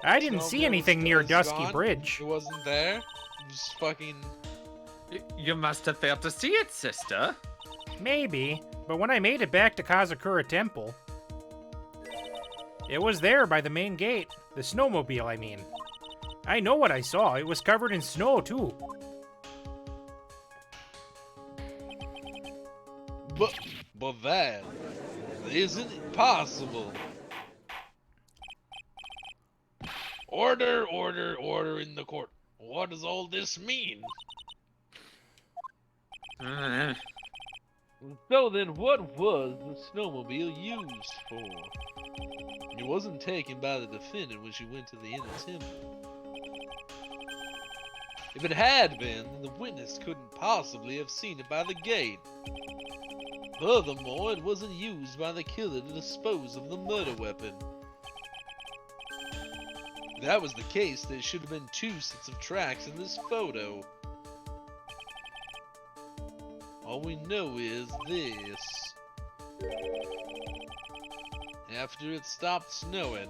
I didn't see anything near Dusky Bridge. It wasn't there. It was fucking. You must have failed to see it, sister. Maybe, but when I made it back to Kazakura Temple, it was there by the main gate. The snowmobile, I mean. I know what I saw. It was covered in snow, too. But that isn't possible. Order, order, order in the court. What does all this mean? So then, what was the snowmobile used for? It wasn't taken by the defendant when she went to the inner temple. If it had been, then the witness couldn't possibly have seen it by the gate. Furthermore, it wasn't used by the killer to dispose of the murder weapon. If that was the case, there should have been 2 sets of tracks in this photo. All we know is this. After it stopped snowing,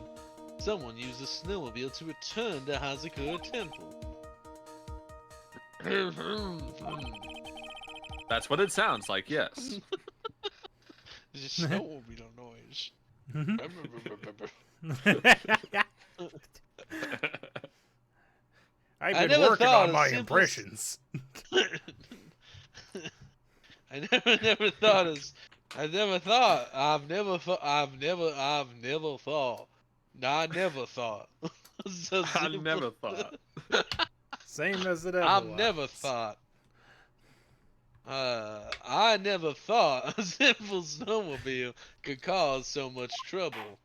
someone used a snowmobile to return to Hazakura Temple. That's what it sounds like, yes. Just snowmobile noise. I've been working on my impressions. I've never thought. Same as it ever I've was. never thought. I never thought a simple snowmobile could cause so much trouble.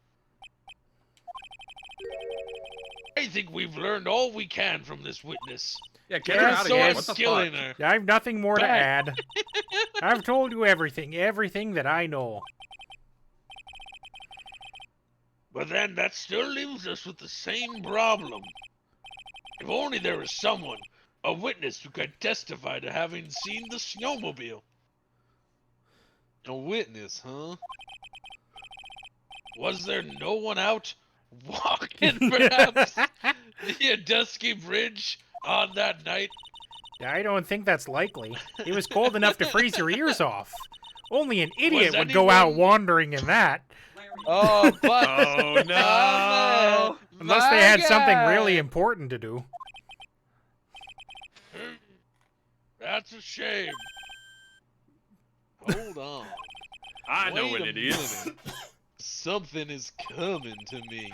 I think we've learned all we can from this witness. Yeah, get her out of here. What the killing fuck? her. I have nothing more to Back. add. I've told you everything that I know. But then that still leaves us with the same problem. If only there was someone, a witness who could testify to having seen the snowmobile. A witness, huh? Was there no one out walking perhaps near Dusky Bridge on that night? I don't think that's likely. It was cold enough to freeze your ears off. Only an idiot would go out wandering in that. Oh, but Oh no! Unless they had something really important to do. That's a shame. Hold on. I know Wait what a it is. minute. Something is coming to me.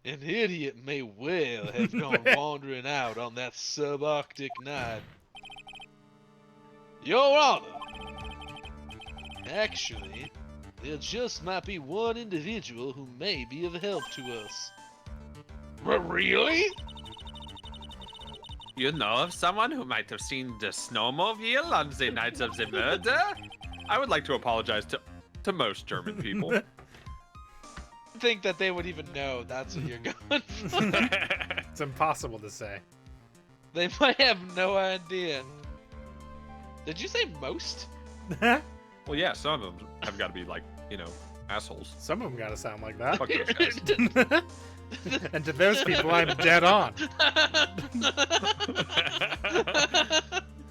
An idiot may well have gone wandering out on that subarctic night. Your Honor, actually, there just might be one individual who may be of help to us. Really? You know of someone who might have seen the snowmobile on the night of the murder? I would like to apologize to most German people. I think that they would even know that's what you're going for. It's impossible to say. They might have no idea. Did you say most? Well, yeah, some of them have got to be like, you know, assholes. Some of them gotta sound like that. Fuck those guys. And to those people, I'm dead on.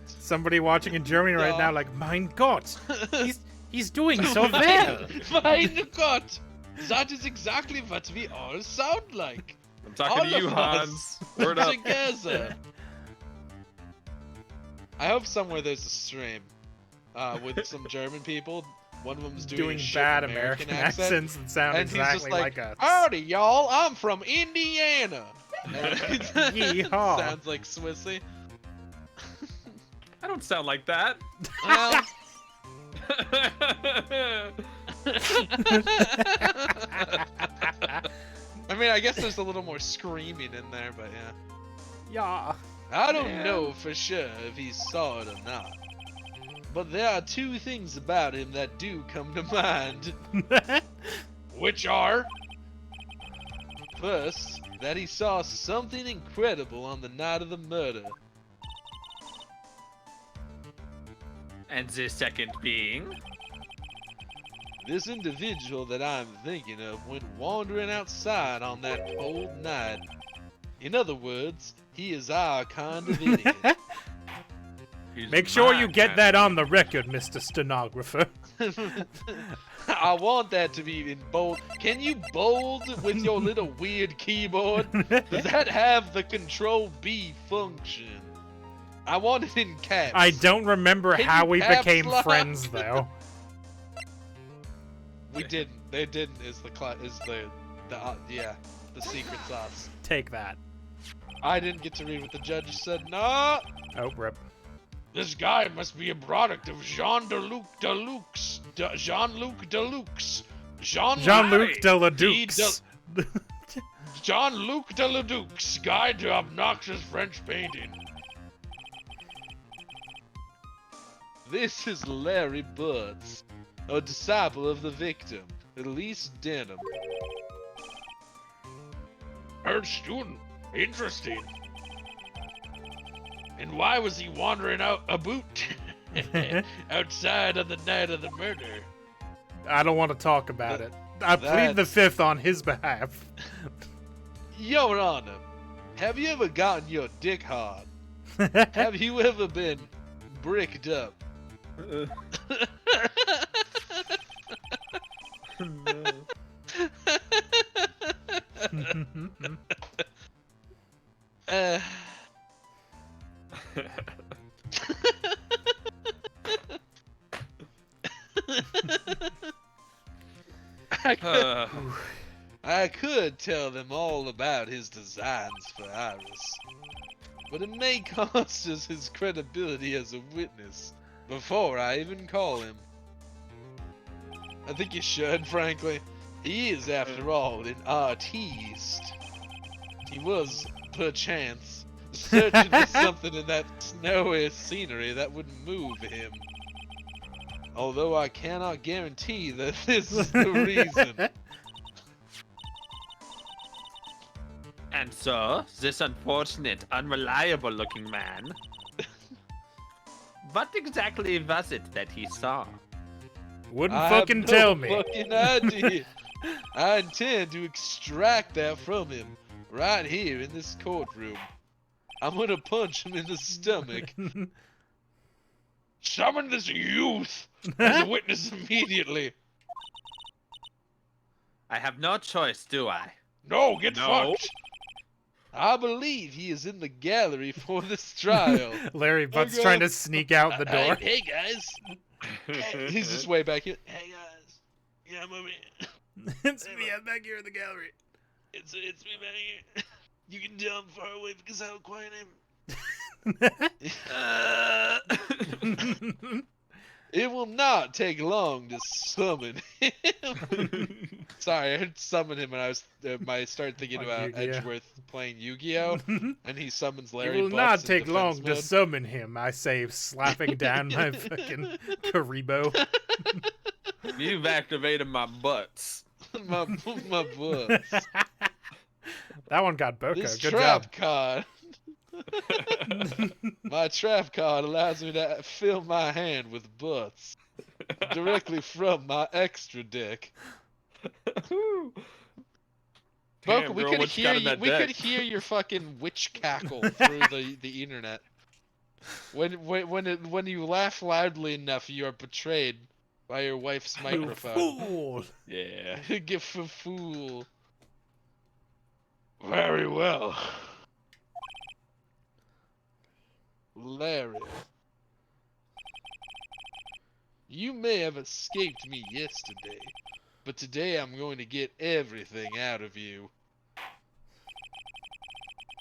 Somebody watching in Germany right now, like, mein Gott, he's doing so well. Mein Gott, that is exactly what we all sound like. I'm talking to you, Hans. Word up. Together. I hope somewhere there's a stream with some German people. One of them's doing a bad shit American accents and sound and he's exactly just like us. Howdy, y'all. I'm from Indiana. Yeehaw. Sounds like Swissy. I don't sound like that. Well, I mean, I guess there's a little more screaming in there, but yeah. Yeah. I don't know for sure if he saw it or not. But there are two things about him that do come to mind. Which are, first, that he saw something incredible on the night of the murder. And the second being? This individual that I'm thinking of went wandering outside on that cold night. In other words, he is our kind of idiot. Make sure you get that on the record, Mr. Stenographer. I want that to be in bold. Can you bold with your little weird keyboard? Does that have the Control B function? I want it in caps. I don't remember Can how you we caps became lock? friends, though. We didn't. They didn't. Is the secret sauce. Take that. I didn't get to read what the judge said. No. Oh, rip. This guy must be a product of Jean-Luc Deluxe. Jean-Luc Deluxe. Jean-Luc Deladukes. Jean-Luc Deladukes, Guide to Obnoxious French Painting. This is Larry Butts, a disciple of the victim, Elise Denham. Her student. Interesting. And why was he wandering out outside on the night of the murder? I don't want to talk about it. I plead the fifth on his behalf. Your Honor, have you ever gotten your dick hard? Have you ever been bricked up? I could tell them all about his designs for Iris, but it may cost us his credibility as a witness before I even call him. I think you should, frankly. He is, after all, an artiste. He was, perchance, searching for something in that snowy scenery that would move him. Although I cannot guarantee that this is the reason. And so, this unfortunate, unreliable-looking man... What exactly was it that he saw? Wouldn't I fucking have tell no me. fucking idea. I intend to extract that from him right here in this courtroom. I'm gonna punch him in the stomach. Summon this youth as a witness immediately. I have no choice, do I? No, get No. fucked. I believe he is in the gallery for this trial. Larry Butt's Okay. trying to sneak out the door. Hey guys. He's just way back here. Hey guys. Yeah, I'm over here. It's me, I'm back here in the gallery. It's me back here. You can tell I'm far away because how quiet I am. It will not take long to summon him. Sorry, I heard summon him and I started thinking Like about Yu-Gi-Oh. Edgeworth playing Yu-Gi-Oh! And he summons It Larry will Butts not in take long defense to mode. summon him, I say, slapping down my fucking Karibo. You've activated my butts. my butts. That one got Boko. This Good trap job. card. My trap card allows me to fill my hand with butts directly from my extra dick. Boca, we could hear you. We could hear your fucking witch cackle through the internet. When you laugh loudly enough, you are betrayed by your wife's microphone. Fool. Yeah. Give a fool. Very well. Larry. You may have escaped me yesterday, but today I'm going to get everything out of you.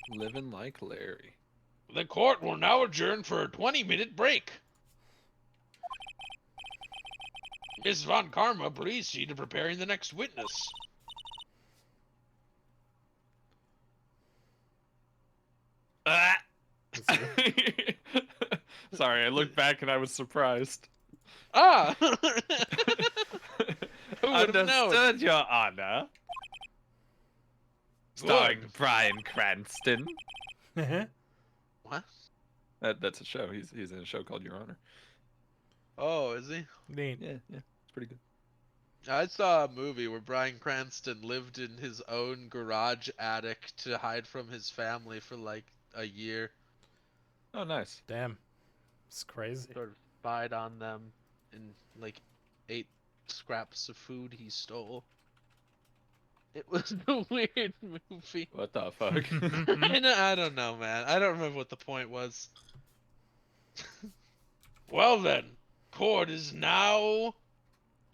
Living like Larry. The court will now adjourn for a 20-minute break. Miss Von Karma, please see to preparing the next witness. Ah! Sorry, I looked back and I was surprised. Ah! Who would have known? Understood, Your Honor. Starring Bryan Cranston. What? That's a show. He's in a show called Your Honor. Oh, is he? Neat. Yeah, it's pretty good. I saw a movie where Bryan Cranston lived in his own garage attic to hide from his family for like a year. Oh, nice. Damn. It's crazy. Sort of spied on them and like ate scraps of food he stole. It was a weird movie. What the fuck? I don't know, man. I don't remember what the point was. Well then, court is now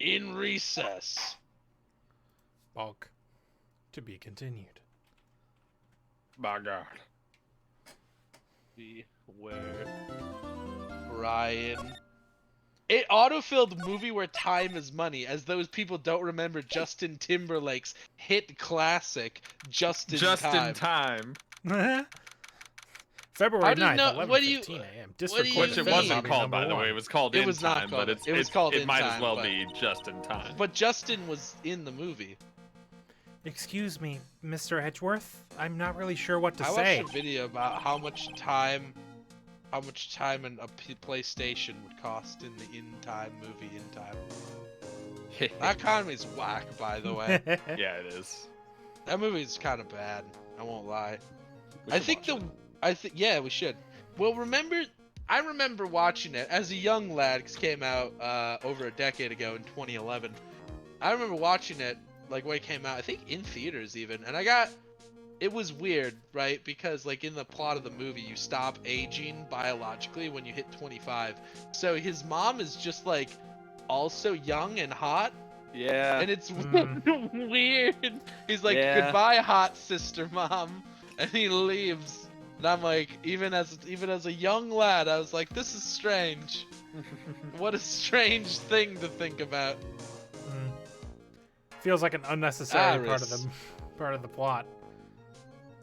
in recess. Bulk. To be continued. My God. Beware, Brian. It autofilled movie where time is money, as those people don't remember Justin Timberlake's hit classic Just in Time. February do you 9th, know- what do you- 11:15 a.m. do you District Court Which it mean? wasn't called, by the way. It was called It In was not Time, called- but it was called it In might Time, as well but- be Just in Time. But Justin was in the movie. Excuse me, Mr. Edgeworth. I'm not really sure what to I say. watched a video about how much time a PlayStation would cost in the In Time movie In Time. That economy's whack, by the way. Yeah, it is. That movie's kind of bad. I won't lie. We I should think watch it. yeah, we should. Well, I remember watching it as a young lad, 'cause it came out over a decade ago in 2011. I remember watching it like when it came out, I think in theaters even, and it was weird, right? Because like in the plot of the movie, you stop aging biologically when you hit 25. So his mom is just like also young and hot, Yeah. and it's weird. He's like, Yeah. "Goodbye, hot sister, mom," and he leaves. And I'm like, even as a young lad, I was like, this is strange. What a strange thing to think about. Feels like an unnecessary Iris. part of the plot.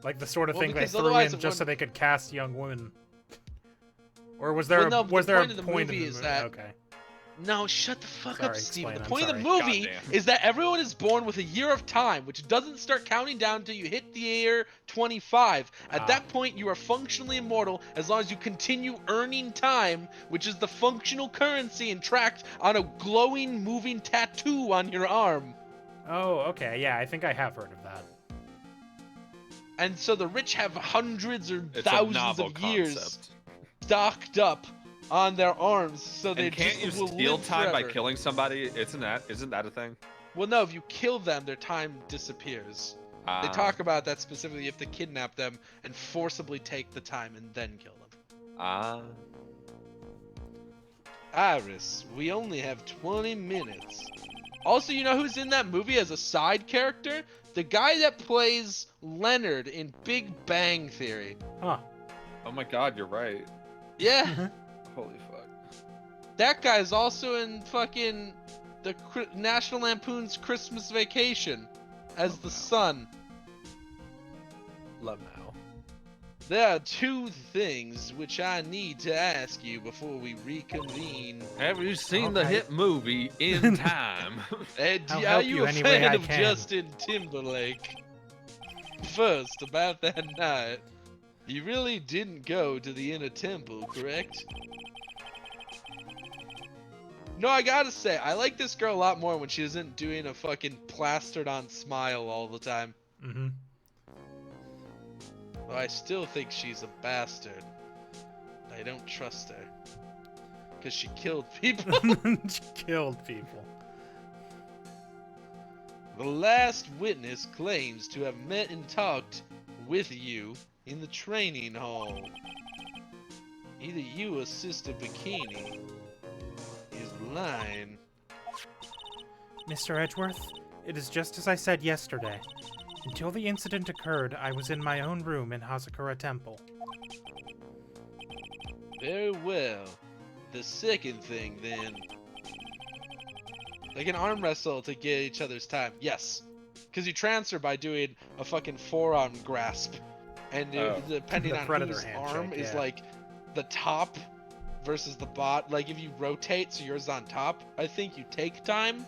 Like the sort of Well, thing they because threw otherwise in it just so wouldn't- they could cast young women. Or was there Well, no, was the there point a of the point movie in the is movie? that- Okay. No, shut the fuck Sorry, up, Steven. explain, The I'm point of the sorry. movie Goddamn. is that everyone is born with a year of time, which doesn't start counting down until you hit the year 25. At Ah. that point, you are functionally immortal as long as you continue earning time, which is the functional currency and tracked on a glowing, moving tattoo on your arm. Oh, okay. Yeah, I think I have heard of that. And so the rich have hundreds or It's a thousands novel of years concept. stocked up on their arms, so they And can't just you will steal live time by forever. killing somebody? Isn't that a thing? Well, no, if you kill them, their time disappears. They talk about that specifically. You have to kidnap them and forcibly take the time and then kill them. Iris, we only have 20 minutes. Also, you know who's in that movie as a side character? The guy that plays Leonard in Big Bang Theory. Huh. Oh my God, you're right. Yeah. Holy fuck. That guy's also in fucking the National Lampoon's Christmas Vacation as the son. Love now. There are two things which I need to ask you before we reconvene. Have you seen the Okay. hit movie In Time? I'll Are help you you a any way fan I of can. Justin Timberlake? First, about that night, you really didn't go to the inner temple, correct? No, I gotta say, I like this girl a lot more when she isn't doing a fucking plastered on smile all the time. Mm-hmm. Though I still think she's a bastard. I don't trust her. Because she killed people. She killed people. The last witness claims to have met and talked with you in the training hall. Either you or Sister Bikini is lying. Mr. Edgeworth, it is just as I said yesterday. Until the incident occurred, I was in my own room in Hazakura Temple. Very well. The second thing, then. They can arm wrestle to get each other's time. Yes. Because you transfer by doing a fucking forearm grasp. And depending The on predator whose handshake, arm is yeah. like the top versus the bot. Like if you rotate so yours on top, I think you take time.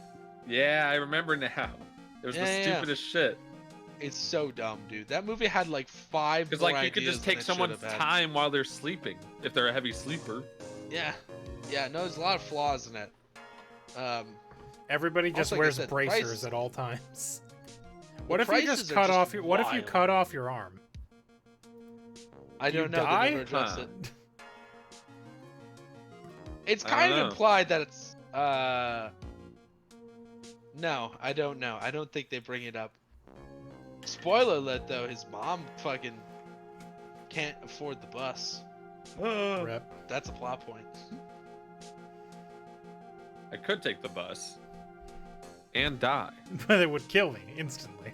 Yeah, I remember now. It was the Yeah. stupidest shit. It's so dumb, dude. That movie had like 5 Because more like you could ideas just than take it someone's should have had. time while they're sleeping if they're a heavy sleeper. Yeah. Yeah, no, there's a lot of flaws in it. Everybody just Also, like I wears said, bracers price- at all times. The What if you prices just are cut just off your? What if you wild. cut off your arm? I Do you don't know. die? They never addressed Huh. it. It's I kind don't of know. implied that it's no, I don't know. I don't think they bring it up. Spoiler alert though, his mom fucking can't afford the bus. Rip. That's a plot point. I could take the bus and die. But it would kill me instantly.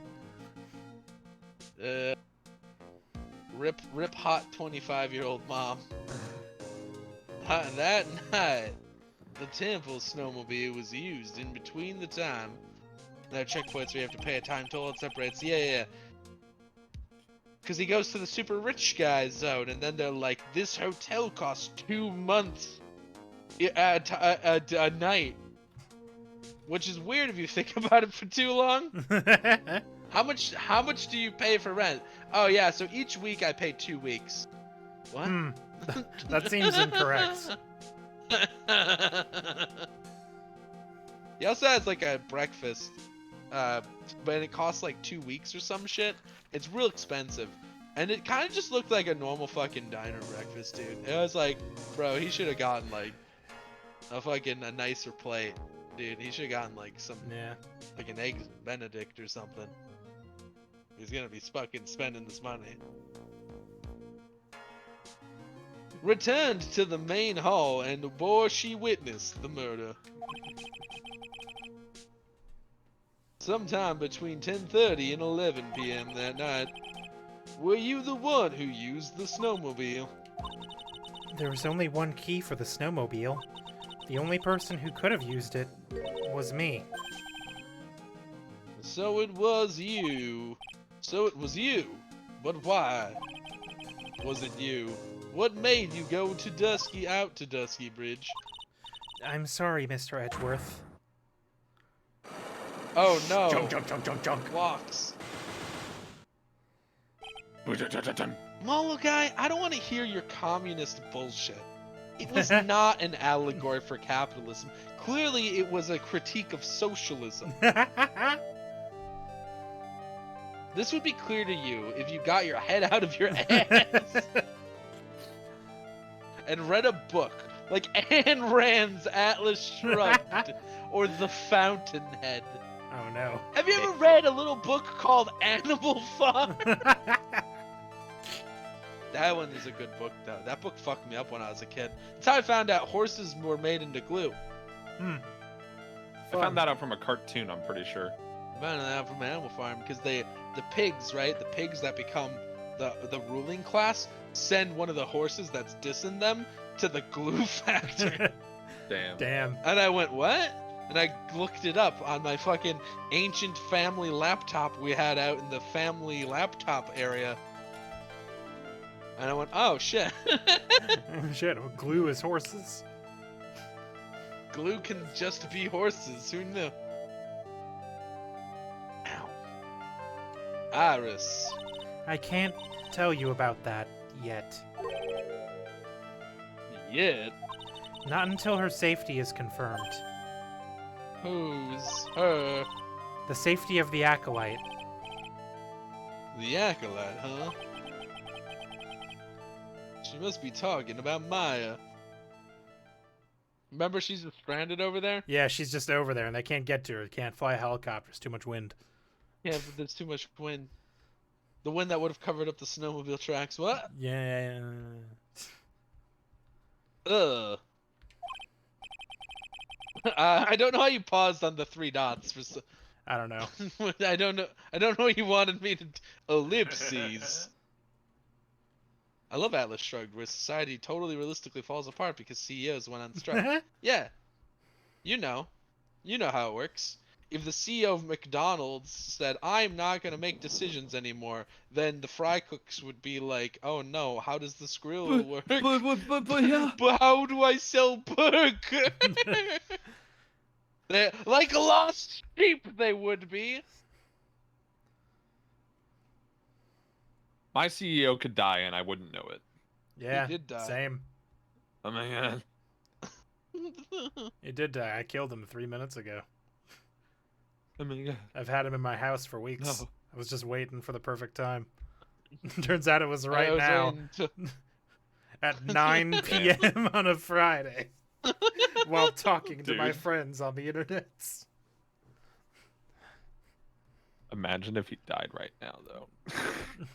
Rip hot 25-year-old mom. That night, the temple snowmobile was used in between the time. There are checkpoints where you have to pay a time toll. It separates. Yeah. Because he goes to the super rich guy zone, and then they're like, this hotel costs 2 months a night. Which is weird if you think about it for too long. How much do you pay for rent? Oh yeah, so each week I pay 2 weeks. What? That seems incorrect. He also has like a breakfast, but it costs like 2 weeks or some shit. It's real expensive, and it kind of just looked like a normal fucking diner breakfast, dude. It was like, bro, he should have gotten like a nicer plate, dude. He should have gotten like some Yeah. like an eggs Benedict or something. He's gonna be fucking spending this money. Returned to the main hall, and before she witnessed the murder. Sometime between 10:30 and 11 p.m. that night, were you the one who used the snowmobile? There was only one key for the snowmobile. The only person who could have used it was me. So it was you. But why? Was it you? What made you go out to Dusky Bridge? I'm sorry, Mr. Edgeworth. Oh no. Junk. Blocks. Molo guy, I don't want to hear your communist bullshit. It was not an allegory for capitalism. Clearly, it was a critique of socialism. This would be clear to you if you got your head out of your ass and read a book like Ayn Rand's Atlas Shrugged or The Fountainhead. Oh no. Have you ever read a little book called Animal Farm? That one is a good book, though. That book fucked me up when I was a kid. That's how I found out horses were made into glue. I found that out from a cartoon, I'm pretty sure. I found that out from Animal Farm because the pigs, right? The pigs that become the ruling class send one of the horses that's dissing them to the glue factory. Damn. Damn. And I went, what? And I looked it up on my fucking ancient family laptop we had out in the family laptop area. And I went, oh shit. Shit, glue is horses. Glue can just be horses. Who knew? Ow. Iris. I can't tell you about that yet. Yet. Not until her safety is confirmed. Who's her? The safety of the acolyte. The acolyte, huh? She must be talking about Maya. Remember she's just stranded over there? Yeah, she's just over there, and they can't get to her. They can't fly helicopters. Too much wind. Yeah, but there's too much wind. The wind that would have covered up the snowmobile tracks. What? Yeah. Ugh. I don't know how you paused on the 3 dots for so I don't know. I don't know. I don't know what you wanted me to ellipses. I love Atlas Shrugged, where society totally realistically falls apart because CEOs went on strike. Yeah. You know how it works. If the CEO of McDonald's said, I'm not going to make decisions anymore, then the fry cooks would be like, oh no, how does this grill work? But yeah. But how do I sell burger? They're like a lost sheep, they would be. My CEO could die and I wouldn't know it. Yeah, did die. same. Oh my god. He did die. I killed him 3 minutes ago. Oh my god. I've had him in my house for weeks. No. I was just waiting for the perfect time. Turns out it was I right was now waiting to- at 9 p.m. on a Friday while talking to my Dude. friends on the internet. Imagine if he died right now, though.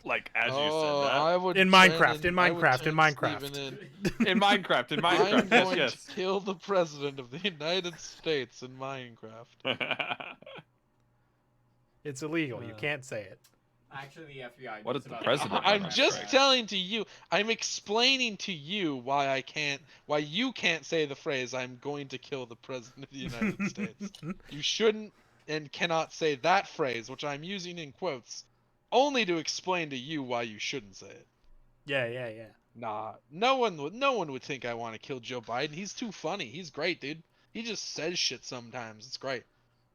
Like, as you Oh, said I would In turn Minecraft, in I would Minecraft, in turn Minecraft. Steven that. In Minecraft, in in. I'm Minecraft, yes, going yes. to kill the president of the United States in Minecraft. It's illegal. You can't say it. Actually, the FBI. What knows if the about president that. went I'm on just strike? telling to you. I'm explaining to you why you can't say the phrase "I'm going to kill the president of the United States." You shouldn't and cannot say that phrase, which I'm using in quotes, only to explain to you why you shouldn't say it. Yeah. Nah, no one would think I want to kill Joe Biden. He's too funny. He's great, dude. He just says shit sometimes. It's great.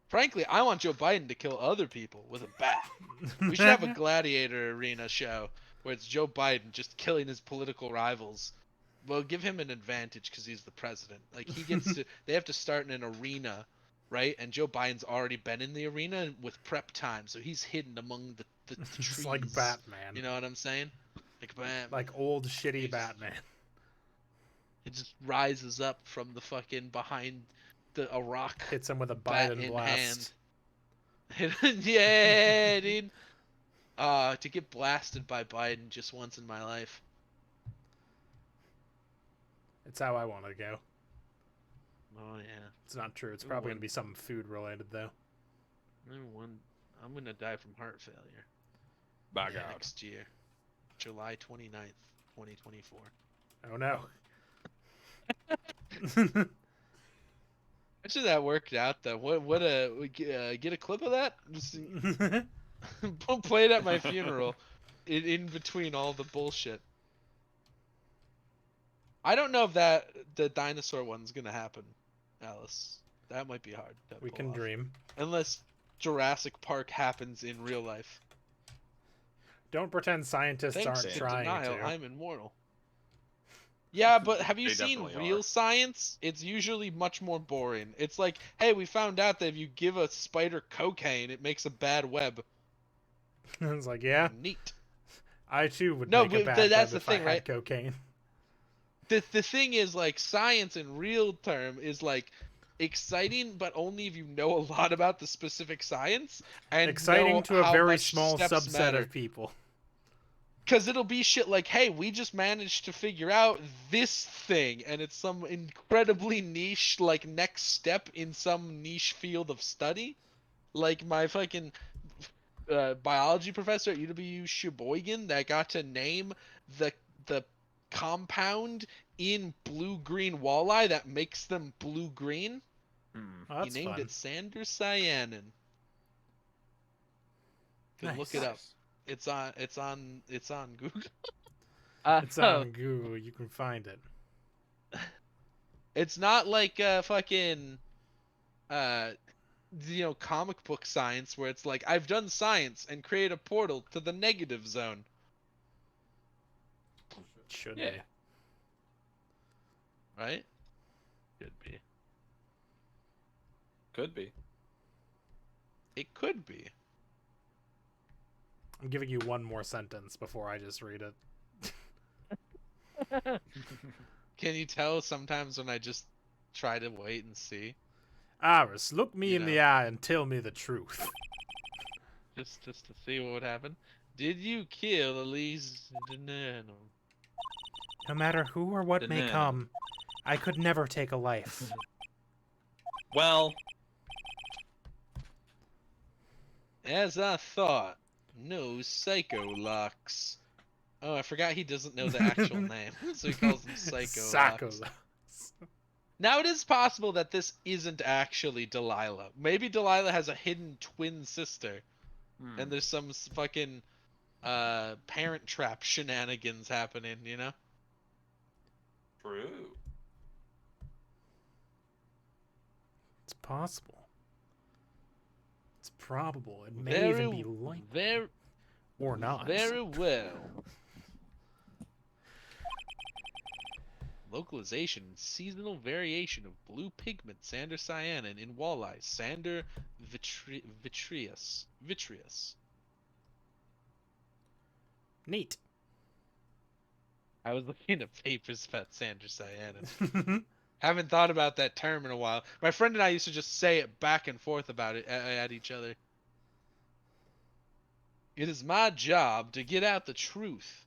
Frankly, I want Joe Biden to kill other people with a bat. We should have a gladiator arena show where it's Joe Biden just killing his political rivals. Well, give him an advantage because he's the president. Like he gets to, they have to start in an arena, right? And Joe Biden's already been in the arena with prep time, so he's hidden among the trees. Just like Batman. You know what I'm saying? Like Batman. Like old shitty Batman. It just rises up from the fucking behind a rock. Hits him with a Bat Biden in blast. Yeah, dude. To get blasted by Biden just once in my life. It's how I want to go. Oh yeah. It's not true. It's Ooh, probably one- going to be something food related, though. I'm gonna die from heart failure By God. next year, July 29th, 2024. Oh, no. Actually, that worked out though. Get a clip of that? Just play it at my funeral, in between all the bullshit. I don't know if the dinosaur one's gonna happen, Alice. That might be hard. To We pull can off. dream. Unless Jurassic Park happens in real life. Don't pretend scientists Thanks aren't to trying denial, to. I'm immortal. Yeah, but have you They seen definitely real are. science? It's usually much more boring. It's like, hey, we found out that if you give a spider cocaine, it makes a bad web. It's like, yeah, Neat. I too would No, make a but bad that's web the thing, if I had right? cocaine. The thing is, like, science in real term is like exciting, but only if you know a lot about the specific science and Exciting know to a how very much small steps subset matter. of people. Because it'll be shit like, hey, we just managed to figure out this thing, and it's some incredibly niche, like, next step in some niche field of study. Like my fucking biology professor at UW Sheboygan that got to name the compound in blue-green walleye that makes them blue-green. Hmm. Oh, He that's named fun. it Sandercyanin. You can look it up. Nice. It's on Google. It's on Google. You can find it. It's not like fucking comic book science where it's like I've done science and create a portal to the negative zone. Should Yeah. be. Right? Could be. Could be. It could be. I'm giving you one more sentence before I just read it. Can you tell sometimes when I just try to wait and see? Iris, look me You in know. the eye and tell me the truth. Just to see what would happen. Did you kill Elise Denano? No matter who or what may Banana. come, I could never take a life. Well, As I thought, no psycho locks. Oh, I forgot he doesn't know the actual name, so he calls him Psycho Locks. Now it is possible that this isn't actually Delilah. Maybe Delilah has a hidden twin sister, and there's some fucking parent trap shenanigans happening, you know? true. It's possible. It's probable. It may even be likely. Very, Or not. very well. Localization, seasonal variation of blue pigment Sandercyanin in walleye, Sander vitreus. Neat. I was looking at papers about Sandercyanin. Haven't thought about that term in a while. My friend and I used to just say it back and forth about it at each other. It is my job to get out the truth.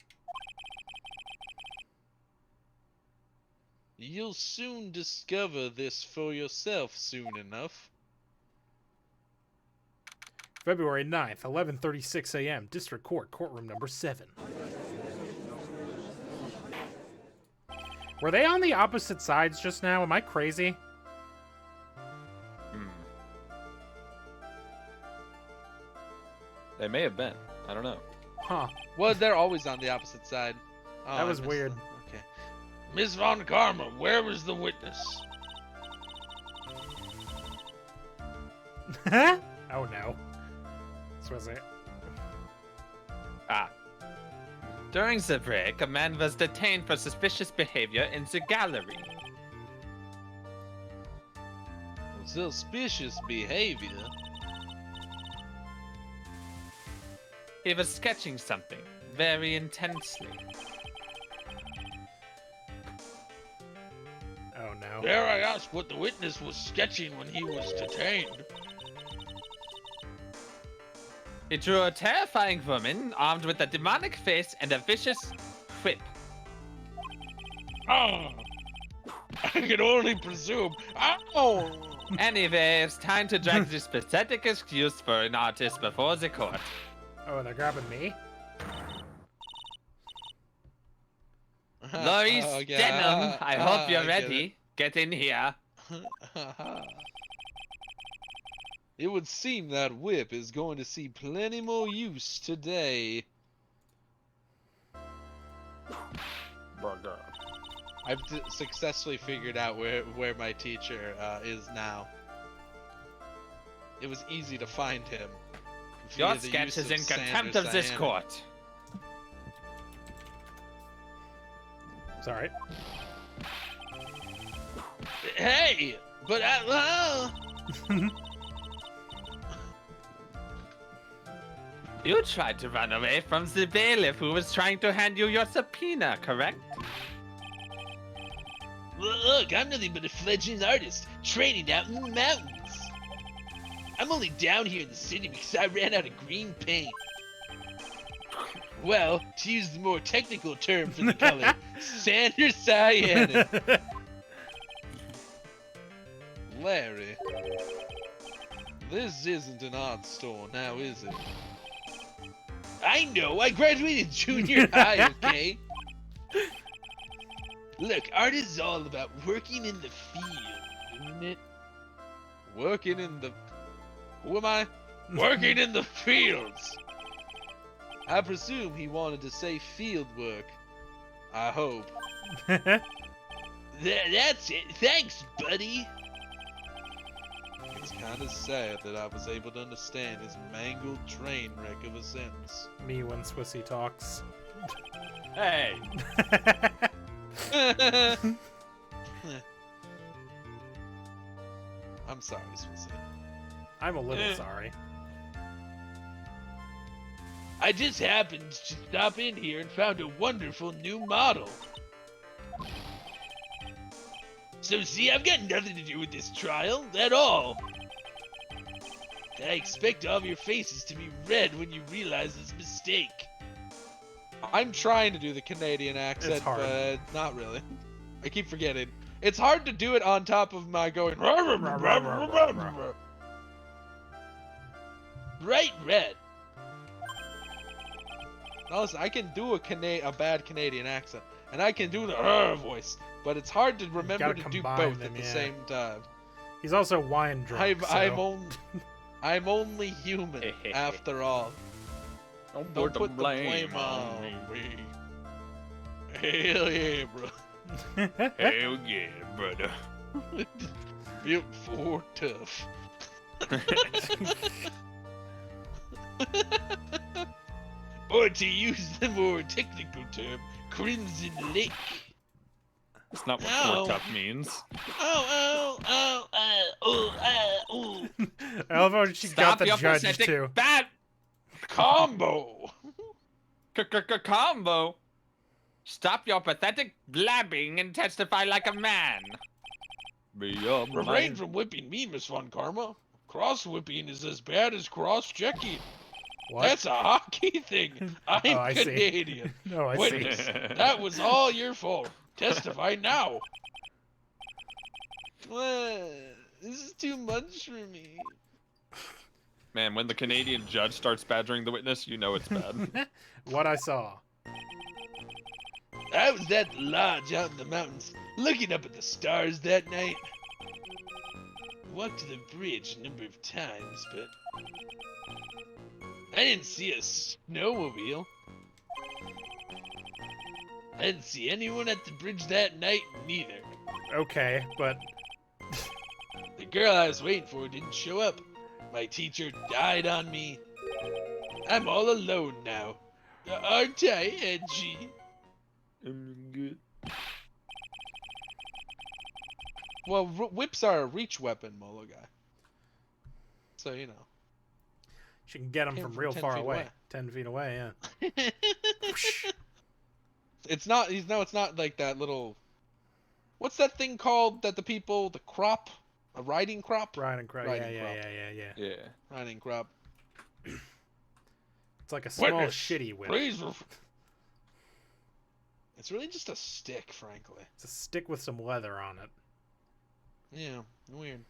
You'll soon discover this for yourself soon enough. February 9th, 11:36 a.m. District Court, courtroom number 7. Were they on the opposite sides just now? Am I crazy? They may have been. I don't know. Huh. Well, they're always on the opposite side. Oh, That I was missed weird. them. Okay. Miss Von Karma, where was the witness? Oh no. This was it. During the break, a man was detained for suspicious behavior in the gallery. Suspicious behavior? He was sketching something very intensely. Oh no. Dare I ask what the witness was sketching when he was detained? He drew a terrifying woman armed with a demonic face and a vicious whip. Oh, I can only presume. Oh! Anyway, it's time to drag this pathetic excuse for an artist before the court. Oh, they're grabbing me? Laurie Oh, yeah. Stenham, I hope you're I get ready. Get in here. It would seem that whip is going to see plenty more use today. Burger. I've successfully figured out where my teacher is now. It was easy to find him. Your via the sketch use is in contempt of this Sandercyanin. court. Sorry. Hey! But You tried to run away from the bailiff who was trying to hand you your subpoena, correct? look, I'm nothing but a fledgling artist, training out in the mountains. I'm only down here in the city because I ran out of green paint. Well, to use the more technical term for the color, Sandercyanin. Larry, this isn't an art store now, is it? I know, I graduated junior high, okay? Look, art is all about working in the field, isn't it? Working in the... Who am I? Working in the fields! I presume he wanted to say field work. I hope. That's it. Thanks, buddy. It's kind of sad that I was able to understand his mangled train wreck of a sentence. Me when Swissy talks. Hey. I'm sorry, Swissy. I'm a little sorry. I just happened to stop in here and found a wonderful new model. So see, I've got nothing to do with this trial at all. I expect all of your faces to be red when you realize this mistake. I'm trying to do the Canadian accent, but not really. I keep forgetting. It's hard to do it on top of my going. Bright red. Listen, I can do a bad Canadian accent, and I can do the voice, but it's hard to remember to do both them, at the yeah. same time. He's also wine drunk. I'm only human after all. Don't put the blame on me. Hell yeah, bro. Hell yeah, brother. Built for tough. Or to use the more technical term, Crimson Lake. That's not what Ow. tough means. Oh. I love how she got the judge pathetic too. Bad Combo. combo. Stop your pathetic blabbing and testify like a man. Refrain from whipping me, Miss Von Karma. Cross whipping is as bad as cross checking. What? That's a hockey thing. I'm I see. Canadian. No, I see. Witness, that was all your fault. Testify now. This is too much for me. Man, when the Canadian judge starts badgering the witness, you know it's bad. What I saw. I was at the lodge out in the mountains, looking up at the stars that night. I walked to the bridge a number of times, but I didn't see a snowmobile. I didn't see anyone at the bridge that night, neither. Okay, but The girl I was waiting for didn't show up. My teacher died on me. I'm all alone now. Aren't I, Edgy? I'm good. Well, whips are a reach weapon, Molo guy. So, you know. she can get him Came from from real 10 far feet away. away. 10 feet away, yeah. It's not like that little... What's that thing called that the crop? A riding crop? Riding crop. Riding Yeah. Yeah. Riding crop. It's like a small Witness, shitty whip. please. It's really just a stick, frankly. It's a stick with some leather on it. Yeah, weird.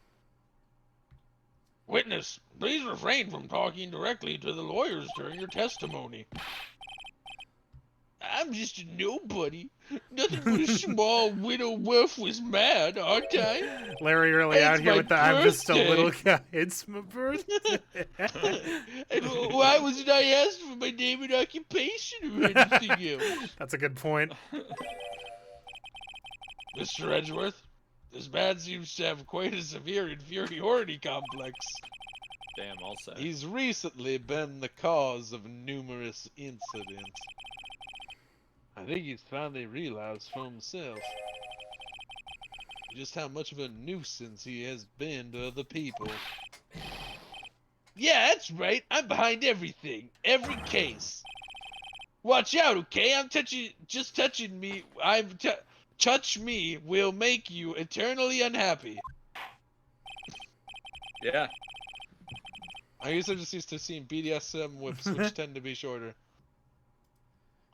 Witness, please refrain from talking directly to the lawyers during your testimony. I'm just a nobody. Nothing but a small widow wolf was mad, aren't I? Larry really It's out here my with the I'm just a birthday." little guy. It's my birthday. And why wasn't I asked for my name and occupation or anything else? That's a good point. Mr. Edgeworth, this man seems to have quite a severe inferiority complex. Damn, I'll say. He's recently been the cause of numerous incidents. I think he's finally realized for himself just how much of a nuisance he has been to other people. Yeah, that's right. I'm behind everything. Every case. Watch out, okay? Just touching me. Touch me will make you eternally unhappy. Yeah. I guess I'm just used to seeing BDSM whips, which tend to be shorter.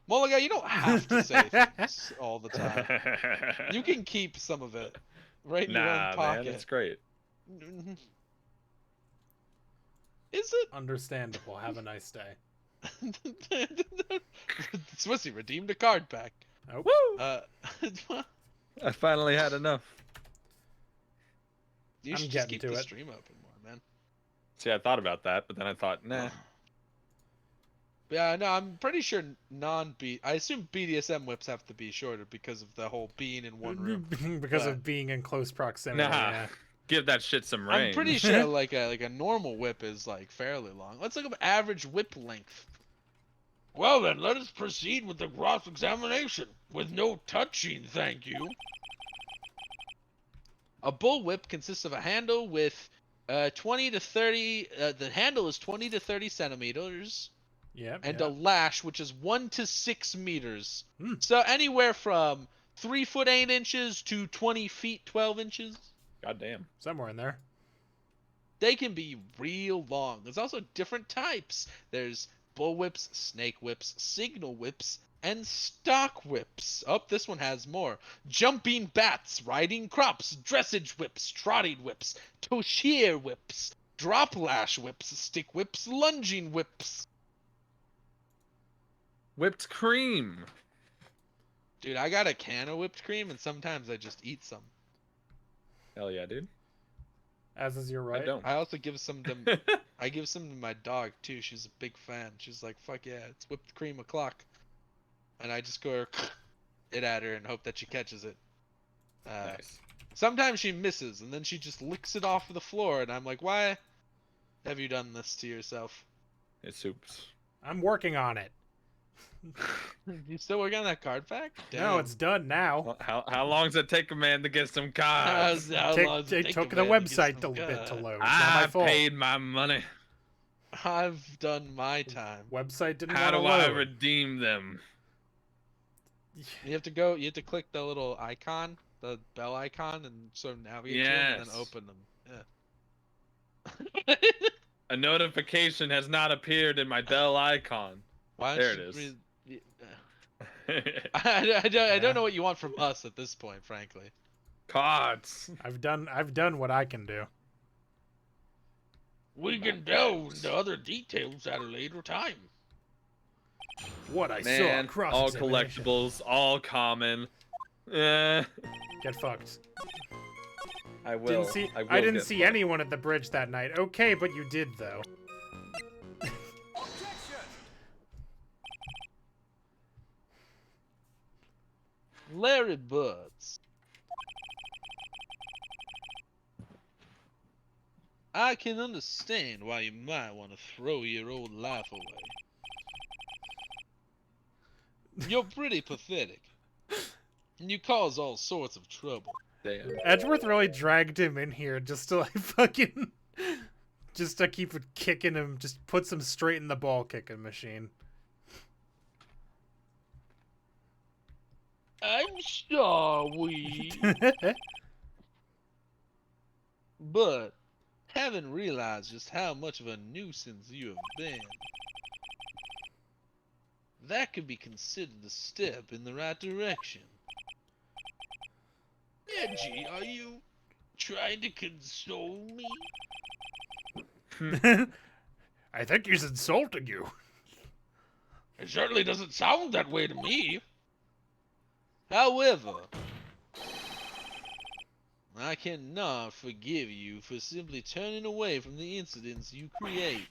Mulligan, you don't have to say things all the time. You can keep some of it right in your own pocket. Man, it's great. Is it? Understandable. Have a nice day. Swissy redeemed a card pack. Oh. I finally had enough. You I'm should just getting keep to the it. stream open more, man. See, I thought about that, but then I thought, nah. Yeah, no, I'm pretty sure I assume BDSM whips have to be shorter because of the whole being in one room. because but- of being in close proximity. Nah. Yeah. Give that shit some I'm range. pretty sure like a normal whip is like fairly long. Let's look up average whip length. Well then, let us proceed with the cross-examination. With no touching, thank you. A bull whip consists of a handle with 20 to 30. The handle is 20 to 30 centimeters, Yep. and yep. a lash which is 1 to 6 meters. Hmm. So anywhere from 3 foot 8 inches to 20 feet 12 inches. Goddamn. Somewhere in there. They can be real long. There's also different types. There's bull whips, snake whips, signal whips, and stock whips. Oh, this one has more. Jumping bats, riding crops, dressage whips, trotting whips, toshier whips, drop lash whips, stick whips, lunging whips. Whipped cream. Dude, I got a can of whipped cream, and sometimes I just eat some. Hell yeah, dude. As is your right. I don't. I also give some to I give some to my dog too. She's a big fan. She's like, "Fuck yeah, it's whipped cream o'clock," and I just go it at her and hope that she catches it. Nice. Sometimes she misses, and then she just licks it off the floor, and I'm like, "Why have you done this to yourself?" It's soups. I'm working on it. You still working on that card pack? No, it's done now. How long does it take a man to get some cards? It took the website a bit to load. It's not my I fault. paid my money. I've done my time. Website didn't How want to do I load. redeem them? You have to go. You have to click the little icon, the bell icon, and sort of navigate to them, and then Yes. open them. Yeah. A notification has not appeared in my bell icon. Why don't There you it is. I don't know what you want from us at this point, frankly. Cards. I've done what I can do. We can delve into other details at a later time. What I Man, saw across all collectibles, all common. Get fucked. I will. I didn't get see fucked. anyone at the bridge that night. Okay, but you did though. Larry Butts. I can understand why you might want to throw your old life away. You're pretty pathetic. And you cause all sorts of trouble. Damn. Edgeworth really dragged him in here just to like fucking just to keep kicking him, just puts him straight in the ball kicking machine. I'm sorry, but haven't realized just how much of a nuisance you have been. That could be considered a step in the right direction. Edgy, are you trying to console me? I think he's insulting you. It certainly doesn't sound that way to me. However, I cannot forgive you for simply turning away from the incidents you create.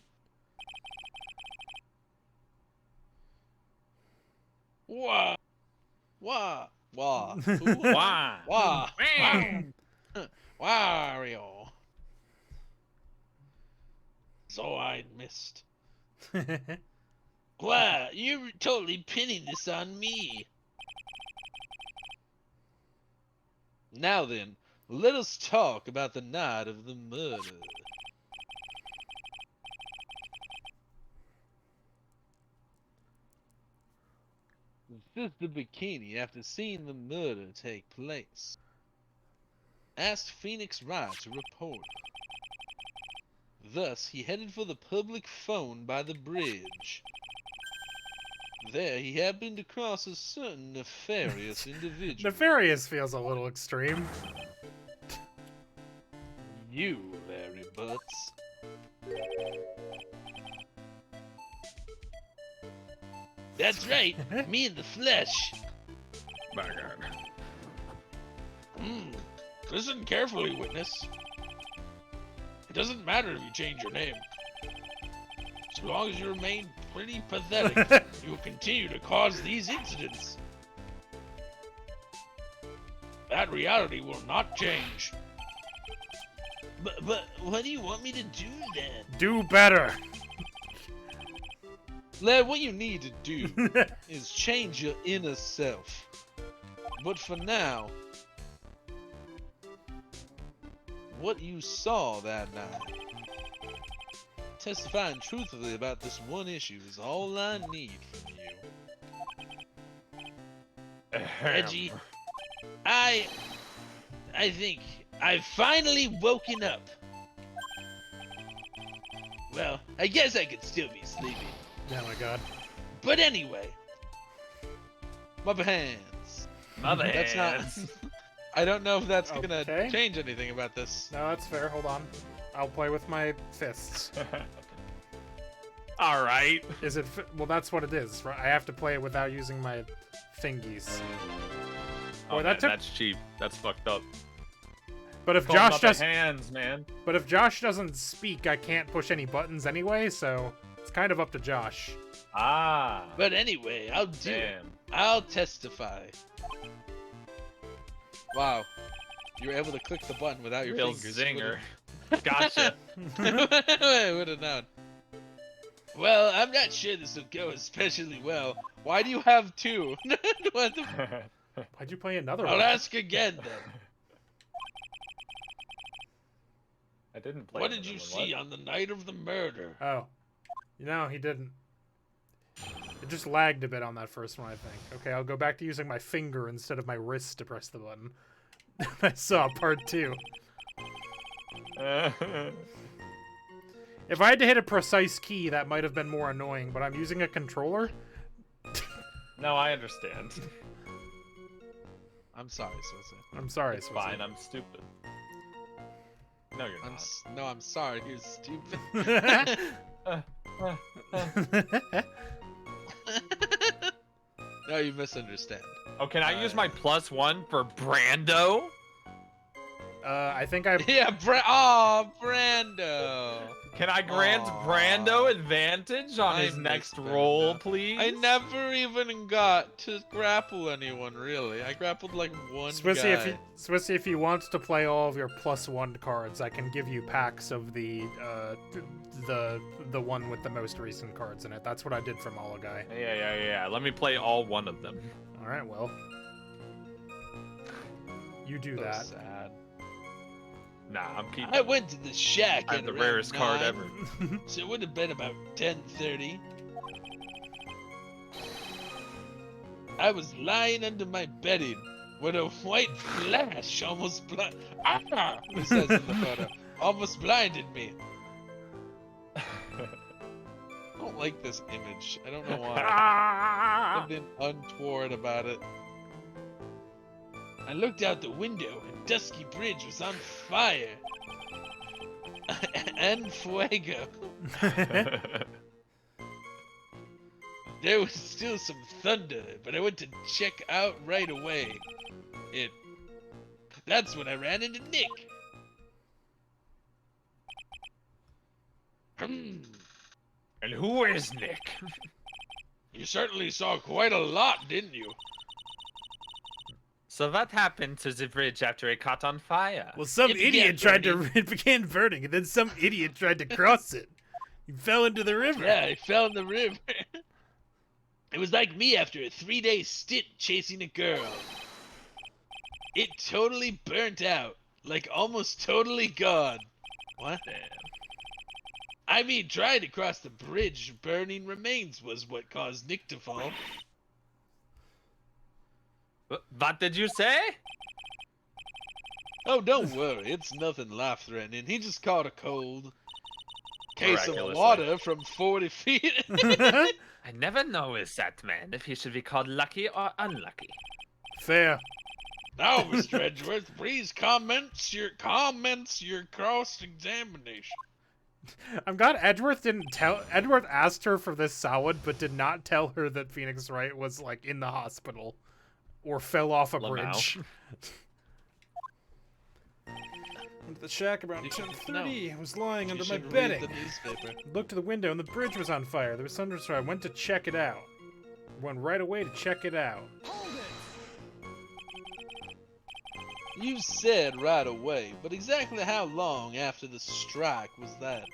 Why? Why? Why? Who? Why? Why? Why? Wario. So I missed. Why? You're totally pinning this on me. Now then, let us talk about the night of the murder. Sister Bikini, after seeing the murder take place, asked Phoenix Wright to report. Thus, he headed for the public phone by the bridge. There, he happened across a certain nefarious individual. Nefarious feels a little extreme. You, Larry Butts. That's right, me in the flesh. My God. Listen carefully, witness. It doesn't matter if you change your name. As long as you remain pretty pathetic, you will continue to cause these incidents. That reality will not change. But what do you want me to do then? Do better. Lad, what you need to do is change your inner self. But for now, what you saw that night, testifying truthfully about this one issue is all I need from you. Reggie, I think I've finally woken up. Well, I guess I could still be sleeping. Oh my god. But anyway, mother hands. Mother That's hands. not. I don't know if that's Okay. gonna change anything about this. No, that's fair. Hold on. I'll play with my fists. All right. Is it? Well, that's what it is, right? I have to play it without using my fingies. Oh, Boy, that man, took- that's cheap. That's fucked up. But if Call 'em Josh up at does, hands, man. but if Josh doesn't speak, I can't push any buttons anyway. So it's kind of up to Josh. Ah. But anyway, I'll do it. Damn. I'll testify. Wow, you were able to click the button without your Real fingers. zinger. Gotcha. Would have known. Well, I'm not sure this will go especially well. Why do you have two? What the? Why'd you play another I'll one? ask again then. I didn't play. What did another you one, see on the night of the murder? Oh, no, he didn't. It just lagged a bit on that first one, I think. Okay, I'll go back to using my finger instead of my wrist to press the button. I saw part 2. What? If I had to hit a precise key, that might have been more annoying, but I'm using a controller. No, I understand. I'm sorry, Swissy. I'm sorry, It's Swissy. fine. I'm stupid. No, you're not. No, I'm sorry. You're stupid. No, you misunderstand. Oh, can I use my +1 for Brando? I think I... Yeah, oh, Brando. Can I grant Aw. Brando advantage on I his next miss roll, Brando. please? I never even got to grapple anyone, really. I grappled like one guy. Swissy, if you want to play all of your +1 cards, I can give you packs of the one with the most recent cards in it. That's what I did for Malagai. Yeah. Let me play all one of them. All right, well, you do So that. sad. Nah, I'm keeping. I went to the shack I at have the around rarest card 9, ever. So it would have been about 10:30. I was lying under my bedding when a white flash almost it says in the photo, almost blinded me. I don't like this image. I don't know why. Something untoward about it. I looked out the window and Dusky Bridge was on fire. En fuego. There was still some thunder, but I went to check out right away. That's when I ran into Nick. And who is Nick? You certainly saw quite a lot, didn't you? So what happened to the bridge after it caught on fire? Well, some It began idiot tried to... burning. It began burning, and then some idiot tried to cross it. He fell into the river. Yeah, I fell in the river. It was like me after a 3-day stint chasing a girl. It totally burnt out. Like almost totally gone. What? Damn. I mean, trying to cross the bridge, burning remains was what caused Nick to fall. What did you say? Oh, don't worry. It's nothing life-threatening. He just caught a cold. Case of Miraculously. water from 40 feet. I never know with that man if he should be called lucky or unlucky. Fair. Now, Mr. Edgeworth, please comments your cross-examination. I'm glad Edgeworth didn't tell... Edgeworth asked her for this solid, but did not tell her that Phoenix Wright was, like, in the hospital. Or fell off a Lamau. bridge. Went to the shack around You should 10:30. I was lying You under my should read bedding. the newspaper. Looked to the window and the bridge was on fire. There was thunderstorm. I went to check it out. Went right away to check it out. You said right away, but exactly how long after the strike was that?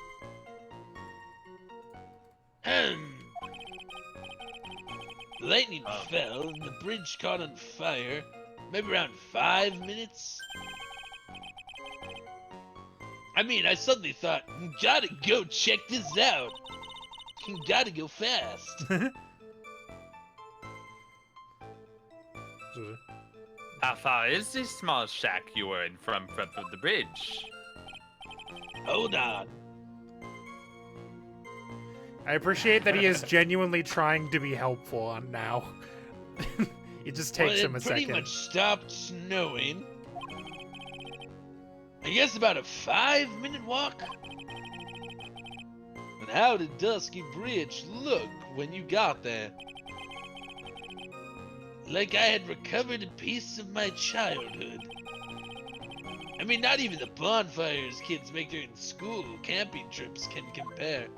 Lightning fell and the bridge caught on fire. Maybe around 5 minutes? I mean, I suddenly thought, gotta go check this out. Gotta go fast. How far is this small shack you were in from the bridge? Hold on. I appreciate that he is genuinely trying to be helpful on now. It just takes him a It pretty second. much stopped snowing. I guess about a 5-minute walk. And how did Dusky Bridge look when you got there? Like I had recovered a piece of my childhood. I mean, not even the bonfires kids make during school camping trips can compare.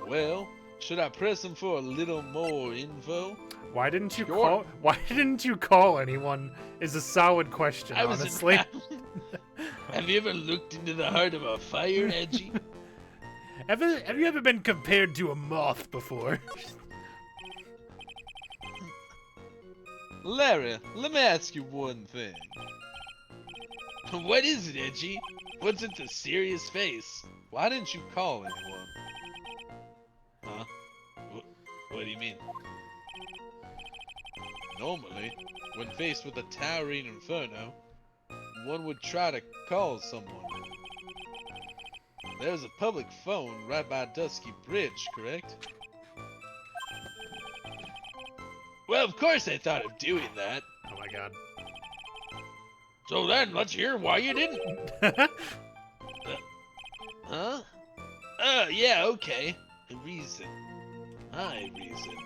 Well, should I press him for a little more info? Why didn't you Sure. call? Why didn't you call anyone? Is a solid question, I was honestly. Have you ever looked into the heart of a fire, Edgy? Have you ever been compared to a moth before? Larry, let me ask you one thing. What is it, Edgy? What's it to serious face? Why didn't you call anyone? Huh? What do you mean? Normally, when faced with a towering inferno, one would try to call someone. There's a public phone right by Dusky Bridge, correct? Well, of course I thought of doing that. Oh my god. So then, let's hear why you didn't. Huh? Yeah, okay. A reason. My reason.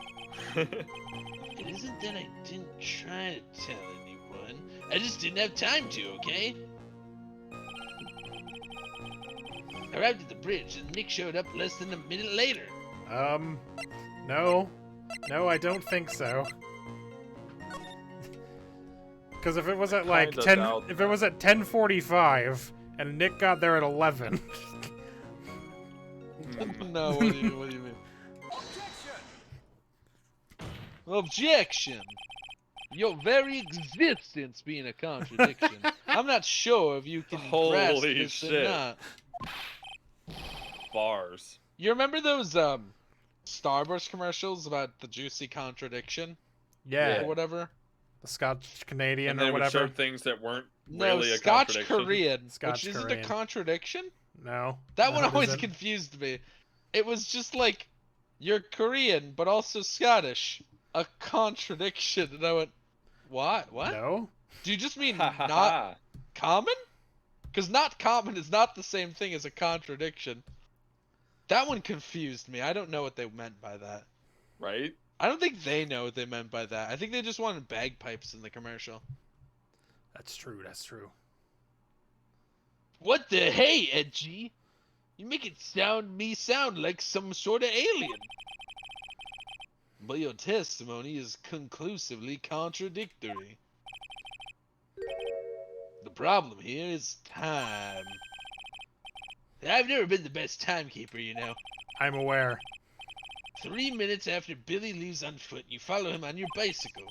It isn't that I didn't try to tell anyone. I just didn't have time to, okay? I arrived at the bridge and Nick showed up less than a minute later. No. No, I don't think so. Because if it was at like Kinda 10, doubt if it was at 10:45 and Nick got there at 11. No, what do you mean? Objection! Your very existence being a contradiction. I'm not sure if you can grasp Holy this or shit. not. Bars. You remember those Starburst commercials about the juicy contradiction Yeah, or whatever? the Scotch Canadian And or they would show whatever. things that weren't No, really a Scotch contradiction. Korean, Scotch which isn't Korean. a contradiction. No. That no, one it always isn't. confused me. It was just like, you're Korean, but also Scottish. A contradiction. And I went, what? What? No. Do you just mean Ha ha not ha. common? Because not common is not the same thing as a contradiction. That one confused me. I don't know what they meant by that. Right? I don't think they know what they meant by that. I think they just wanted bagpipes in the commercial. That's true. That's true. What the hey, Edgy? You make it sound like some sort of alien. But your testimony is conclusively contradictory. The problem here is time. I've never been the best timekeeper, you know. I'm aware. 3 minutes after Billy leaves on foot, you follow him on your bicycle.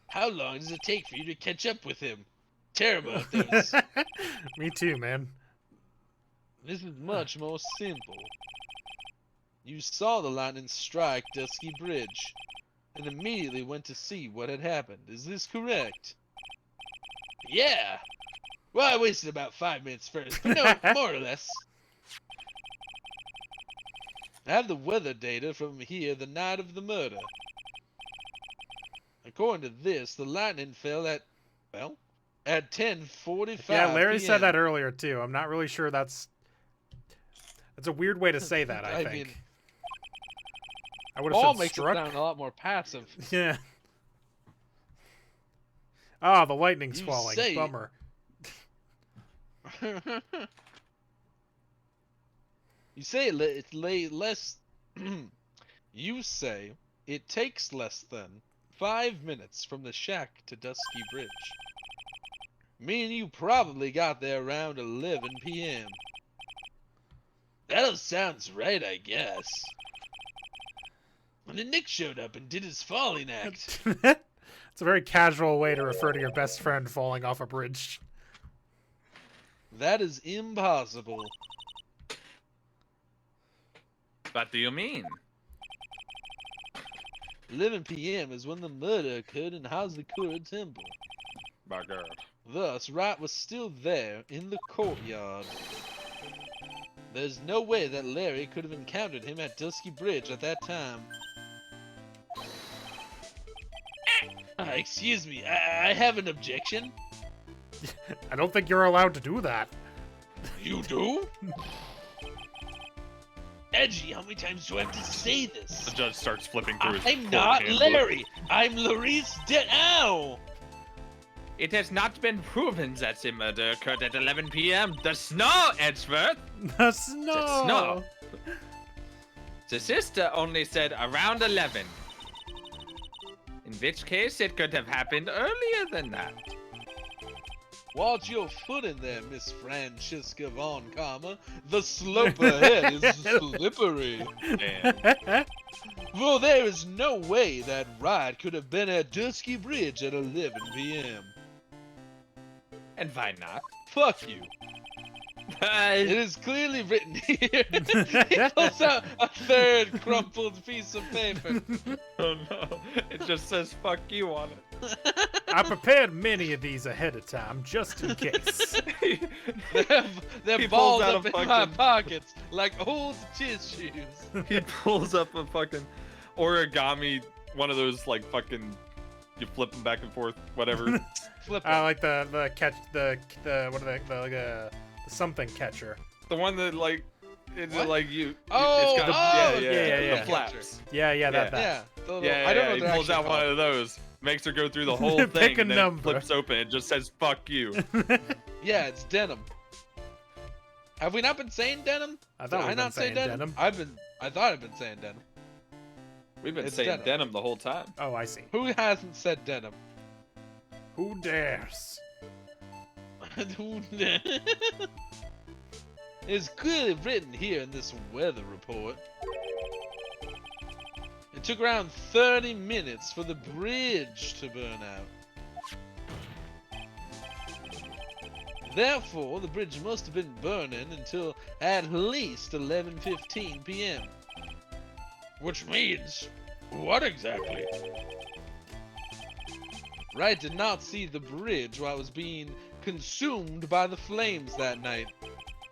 How long does it take for you to catch up with him? Terrible at this. Me too, man. This is much more simple. You saw the lightning strike Dusky Bridge, and immediately went to see what had happened. Is this correct? Yeah! Well, I wasted about 5 minutes first, but no, more or less. I have the weather data from here the night of the murder. According to this, the lightning fell at, well, at 10:45 Yeah, Larry said PM. that earlier too. I'm not really sure that's a weird way to say that, I think. mean, I would Paul have said makes struck. it sound a lot more passive. Yeah. Ah, the lightning's You falling. say- Bummer. You say it's less. You say it takes less than 5 minutes from the shack to Dusky Bridge. Meaning you probably got there around 11 p.m. That sounds right, I guess. When the Nick showed up and did his falling act. It's a very casual way to refer to your best friend falling off a bridge. That is impossible. What do you mean? 11 p.m. is when the murder occurred in Hazakura Temple. My God. Thus, Wright was still there in the courtyard. There's no way that Larry could have encountered him at Dusky Bridge at that time. Excuse me, I have an objection. I don't think you're allowed to do that. You do? Edgy, how many times do I have to say this? The judge starts flipping through his I'm court not handbook. Larry. I'm Larice Ow! It has not been proven that the murder occurred at 11 p.m. The snow, Edgeworth! The snow! snow. The sister only said around 11. In which case, it could have happened earlier than that. Watch your foot in there, Miss Francisca Von Karma. The slope ahead is slippery. Damn. Well, there is no way that Wright could have been at Dusky Bridge at 11 p.m. And why not? Fuck you. It is clearly written here. He pulls out a third crumpled piece of paper. Oh no, it just says fuck you on it. I prepared many of these ahead of time, just in case. They're He balled pulls out up a in my fucking- pockets like old tissues. He pulls up a fucking origami, one of those like fucking, you flip them back and forth, whatever. Flip I it. like the catch the what are they like the something catcher. The one that like, it's What? like you. Oh, it's got oh, yeah. the flaps. Yeah, that. Yeah, the little- Yeah, I don't know he what they're pulls out actually one called. of those, makes her go through the whole Pick thing, a and then number. flips open. It just says "fuck you." Yeah, it's denim. Have we not been saying denim? I thought Did we I were not say saying denim. I thought I've been saying denim. We've been It's saying denim. denim the whole time. Oh, I see. Who hasn't said denim? Who dares? It's clearly written here in this weather report. It took around 30 minutes for the bridge to burn out. Therefore, the bridge must have been burning until at least 11:15 p.m. Which means, what exactly? Wright did not see the bridge while it was being consumed by the flames that night.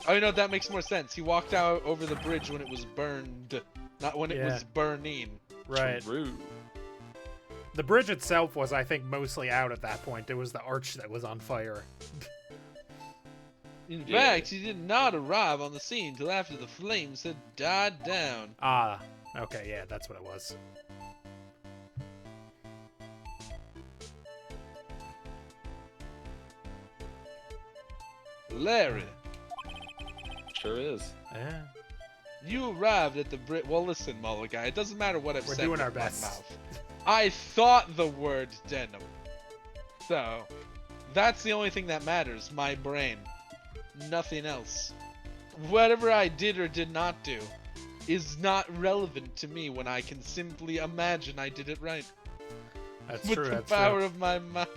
Oh, you know, that makes more sense. He walked out over the bridge when it was burned, not when it Yeah. was burning. Right. True. The bridge itself was, I think, mostly out at that point. It was the arch that was on fire. In Yeah. fact, he did not arrive on the scene till after the flames had died down. Ah, okay, yeah, that's what it was. Larry, Sure is. Yeah. you arrived at the bridge. Well, listen, MAGICA, it doesn't matter what I've We're said doing with our my best. mouth. I thought the word denim. So, that's the only thing that matters, my brain. Nothing else. Whatever I did or did not do is not relevant to me when I can simply imagine I did it right. That's With true, the that's power true. of my mind.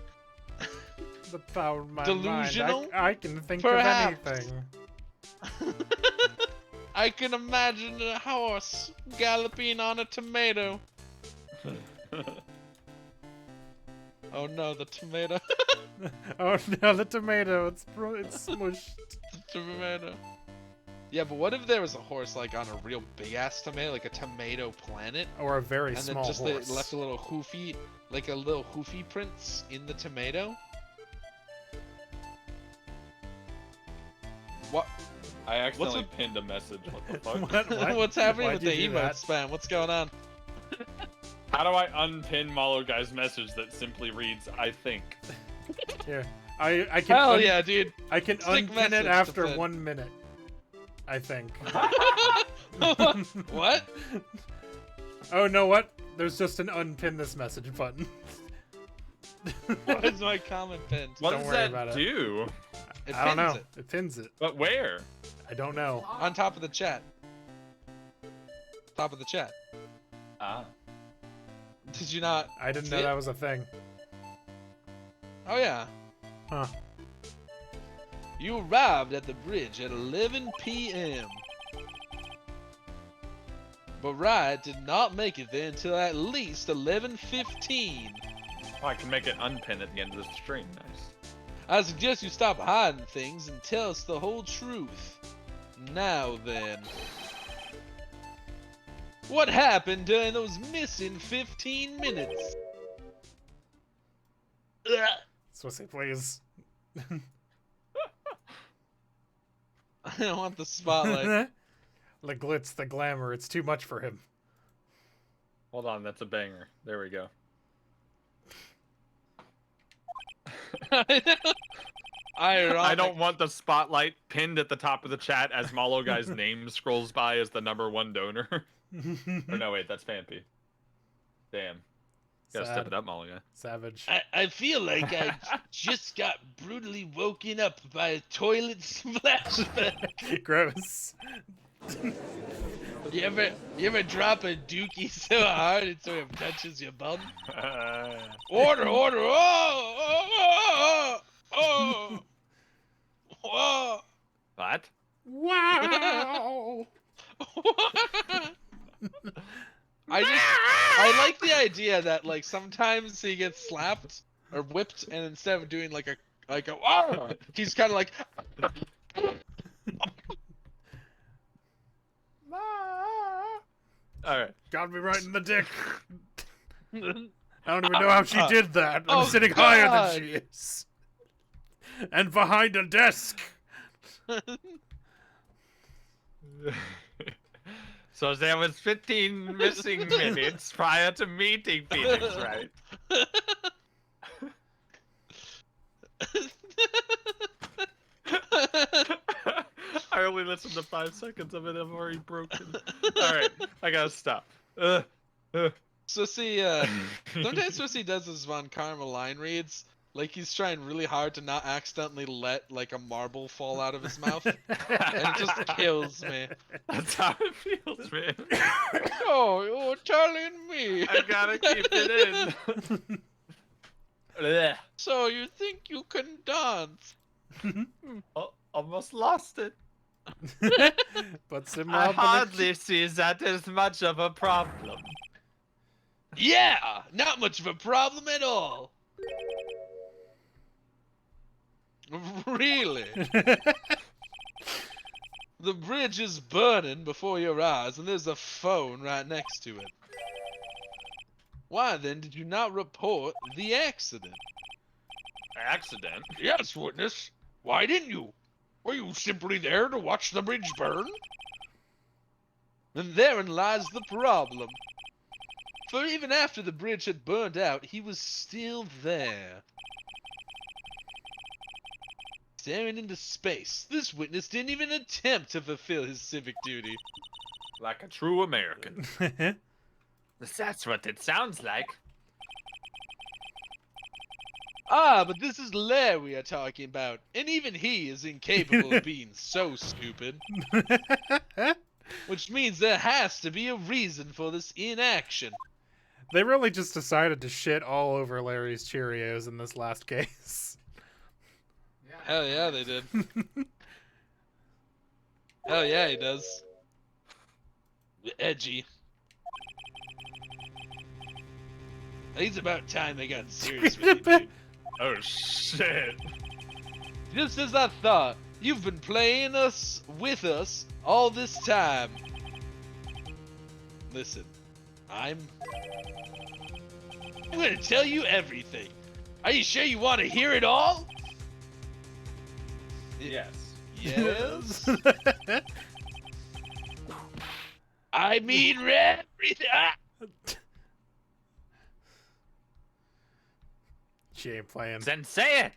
The power of my Delusional? mind. I can think Perhaps. of anything. I can imagine a horse galloping on a tomato. Oh no, the tomato. Oh no, the tomato, it's smushed. The tomato. Yeah, but what if there was a horse like on a real big ass tomato, like a tomato planet, Or a very and small then just horse. they left a little hoofy, like a little hoofy prints in the tomato? What? I accidentally with- pinned a message. What the fuck? What? What's happening Why'd with you the do emote that? spam? What's going on? How do I unpin Malo Guy's message that simply reads, "I think"? Here, I can Hell yeah, dude. I can Stick unpin message it to after pin. 1 minute. I think. What? Oh, no, what? There's just an unpin this message button. What is my comment pinned? What Don't does worry that about it. do? It I don't pins know. it It pins it. But where? I don't know. on top of the chat. Top of the chat. Ah. Did you not? I didn't see know it? that was a thing. Oh yeah. Huh. You arrived at the bridge at 11 p.m. But Riot did not make it there until at least 11:15. Oh, I can make it unpin at the end of the stream. Nice. I suggest you stop hiding things and tell us the whole truth. Now then. What happened during those missing 15 minutes? Ugh. Swissy, please. I don't want the spotlight. The glitz, the glamour, it's too much for him. Hold on, that's a banger. There we go. I don't want the spotlight pinned at the top of the chat as Malo Guy's name scrolls by as the #1 donor. Or no, wait, that's Fampy. Damn. Gotta step it up, Malo Guy. Savage. I feel like I just got brutally woken up by a toilet splashback. Gross. You ever drop a dookie so hard it sort of touches your bum? Order! Oh! Whoa! What? Wow. I like the idea that like sometimes he gets slapped or whipped, and instead of doing like a "Wah!" he's kind of like. Alright. Got me right in the dick. I don't even know how she did that. I'm Oh, sitting higher God. than she is. And behind a desk. So there was 15 missing minutes prior to meeting Phoenix, right? I only listened to 5 seconds of it. I'm already broken. Alright, I gotta stop. So see, sometimes Swissy does his Von Karma line reads, like he's trying really hard to not accidentally let like a marble fall out of his mouth, and it just kills me. That's how it feels, man. Oh, you're telling me. I gotta keep it in. Ugh. So you think you can dance? Oh, almost lost it. But Sim I Rob hardly see that as much of a problem. Yeah, not much of a problem at all. Really? The bridge is burning before your eyes, and there's a phone right next to it. Why then did you not report the accident? Accident? Yes, witness. Why didn't you? Were you simply there to watch the bridge burn? And therein lies the problem. For even after the bridge had burned out, he was still there. Staring into space, this witness didn't even attempt to fulfill his civic duty. Like a true American. That's what it sounds like. Ah, but this is Lair we are talking about, and even he is incapable of being so stupid. Which means there has to be a reason for this inaction. They really just decided to shit all over Larry's Cheerios in this last case. Hell yeah, they did. Hell yeah, he does. Edgy. I think it's about time they got serious with you, dude. Oh shit. Just as I thought, you've been playing with us all this time. Listen, I'm gonna tell you everything. Are you sure you want to hear it all? Yes. Yes. I mean everything. She ain't playing. Then say it.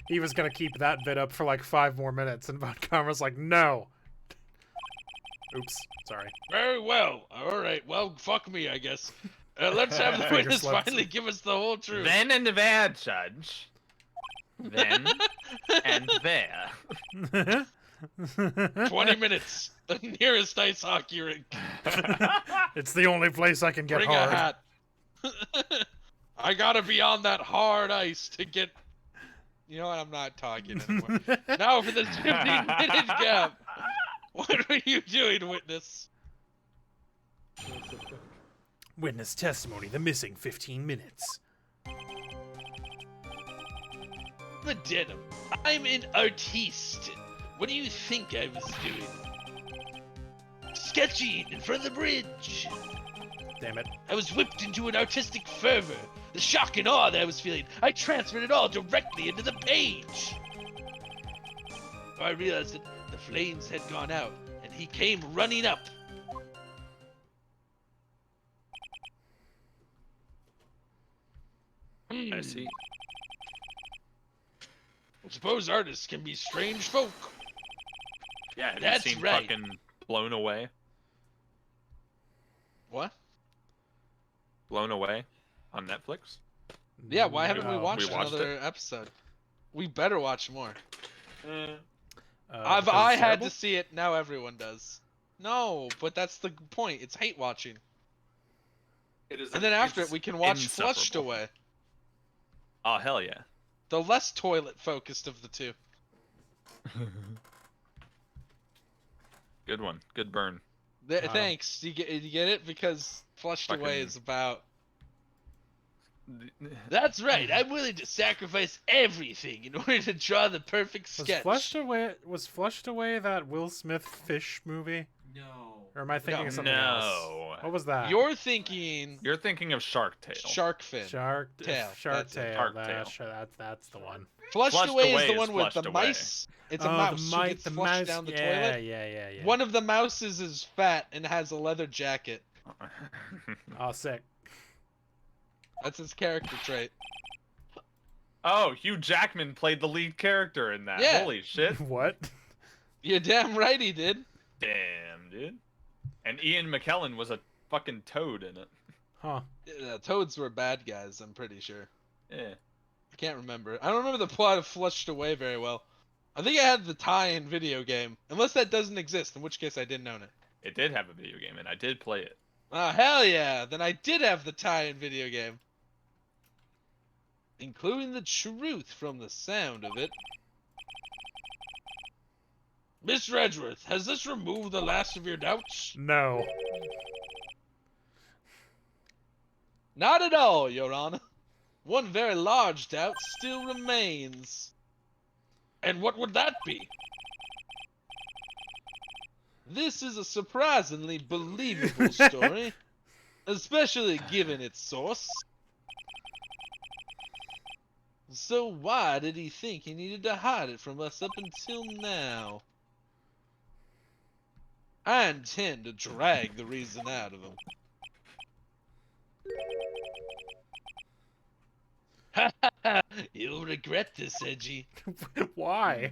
He was gonna keep that bit up for like 5 more minutes, and Von Karma's like, no. Oops, sorry. Very well. All right. Well, fuck me, I guess. Let's have the Finger witness slips. finally give us the whole truth. Then and there, Judge. Then and there. 20 minutes. The nearest ice hockey rink. It's the only place I can get Bring hard. a hat. I gotta be on that hard ice to get. You know what? I'm not talking anymore. Now for this 15-minute gap. What were you doing, witness? Witness testimony, the missing 15 minutes. The denim. I'm an artiste. What do you think I was doing? Sketching in front of the bridge. Damn it. I was whipped into an artistic fervor. The shock and awe that I was feeling, I transferred it all directly into the page. I realized that the flames had gone out, and he came running up. I see. I suppose artists can be strange folk. Yeah, have That's you seen right. fucking Blown Away? What? Blown Away on Netflix? Yeah, why haven't we No. watched We watched another episode? We better watch more. Because I it's had terrible? to see it, now everyone does. No, but that's the point. It's hate watching. It is. And then after it, we can watch Flushed insufferable. Away. Oh hell yeah! The less toilet focused of the two. Good one. Good burn. Thanks. You get it? Because Flushed Away Fucking- is about... That's right. I'm willing to sacrifice everything in order to draw the perfect sketch. Was Flushed Away that Will Smith fish movie? No. Or am I thinking No. of something else? No. What was that? You're thinking You're thinking of Shark Tale. Shark Fin. Shark Tail, Shark that's it. Tale. Shark Tale. That's the one. Flushed Flushed Away is Away the is one with the Flushed Away. mice. It's a Oh, mouse who gets the flushed mouse. down the yeah, toilet. Yeah. One of the mouses is fat and has a leather jacket. Oh, sick. That's his character trait. Oh, Hugh Jackman played the lead character in that. Yeah. Holy shit. What? You're damn right he did. Damn, dude. And Ian McKellen was a fucking toad in it. Huh. Toads were bad guys, I'm pretty sure. Yeah. I can't remember. I don't remember the plot of Flushed Away very well. I think I had the tie-in video game. Unless that doesn't exist, in which case I didn't own it. It did have a video game, and I did play it. Oh, hell yeah! Then I did have the tie-in video game. Including the truth from the sound of it. Mr. Edgeworth, has this removed the last of your doubts? No. Not at all, Your Honor. One very large doubt still remains. And what would that be? This is a surprisingly believable story, especially given its source. So why did he think he needed to hide it from us up until now? I intend to drag the reason out of him. Ha ha ha! You'll regret this, Edgy. Why?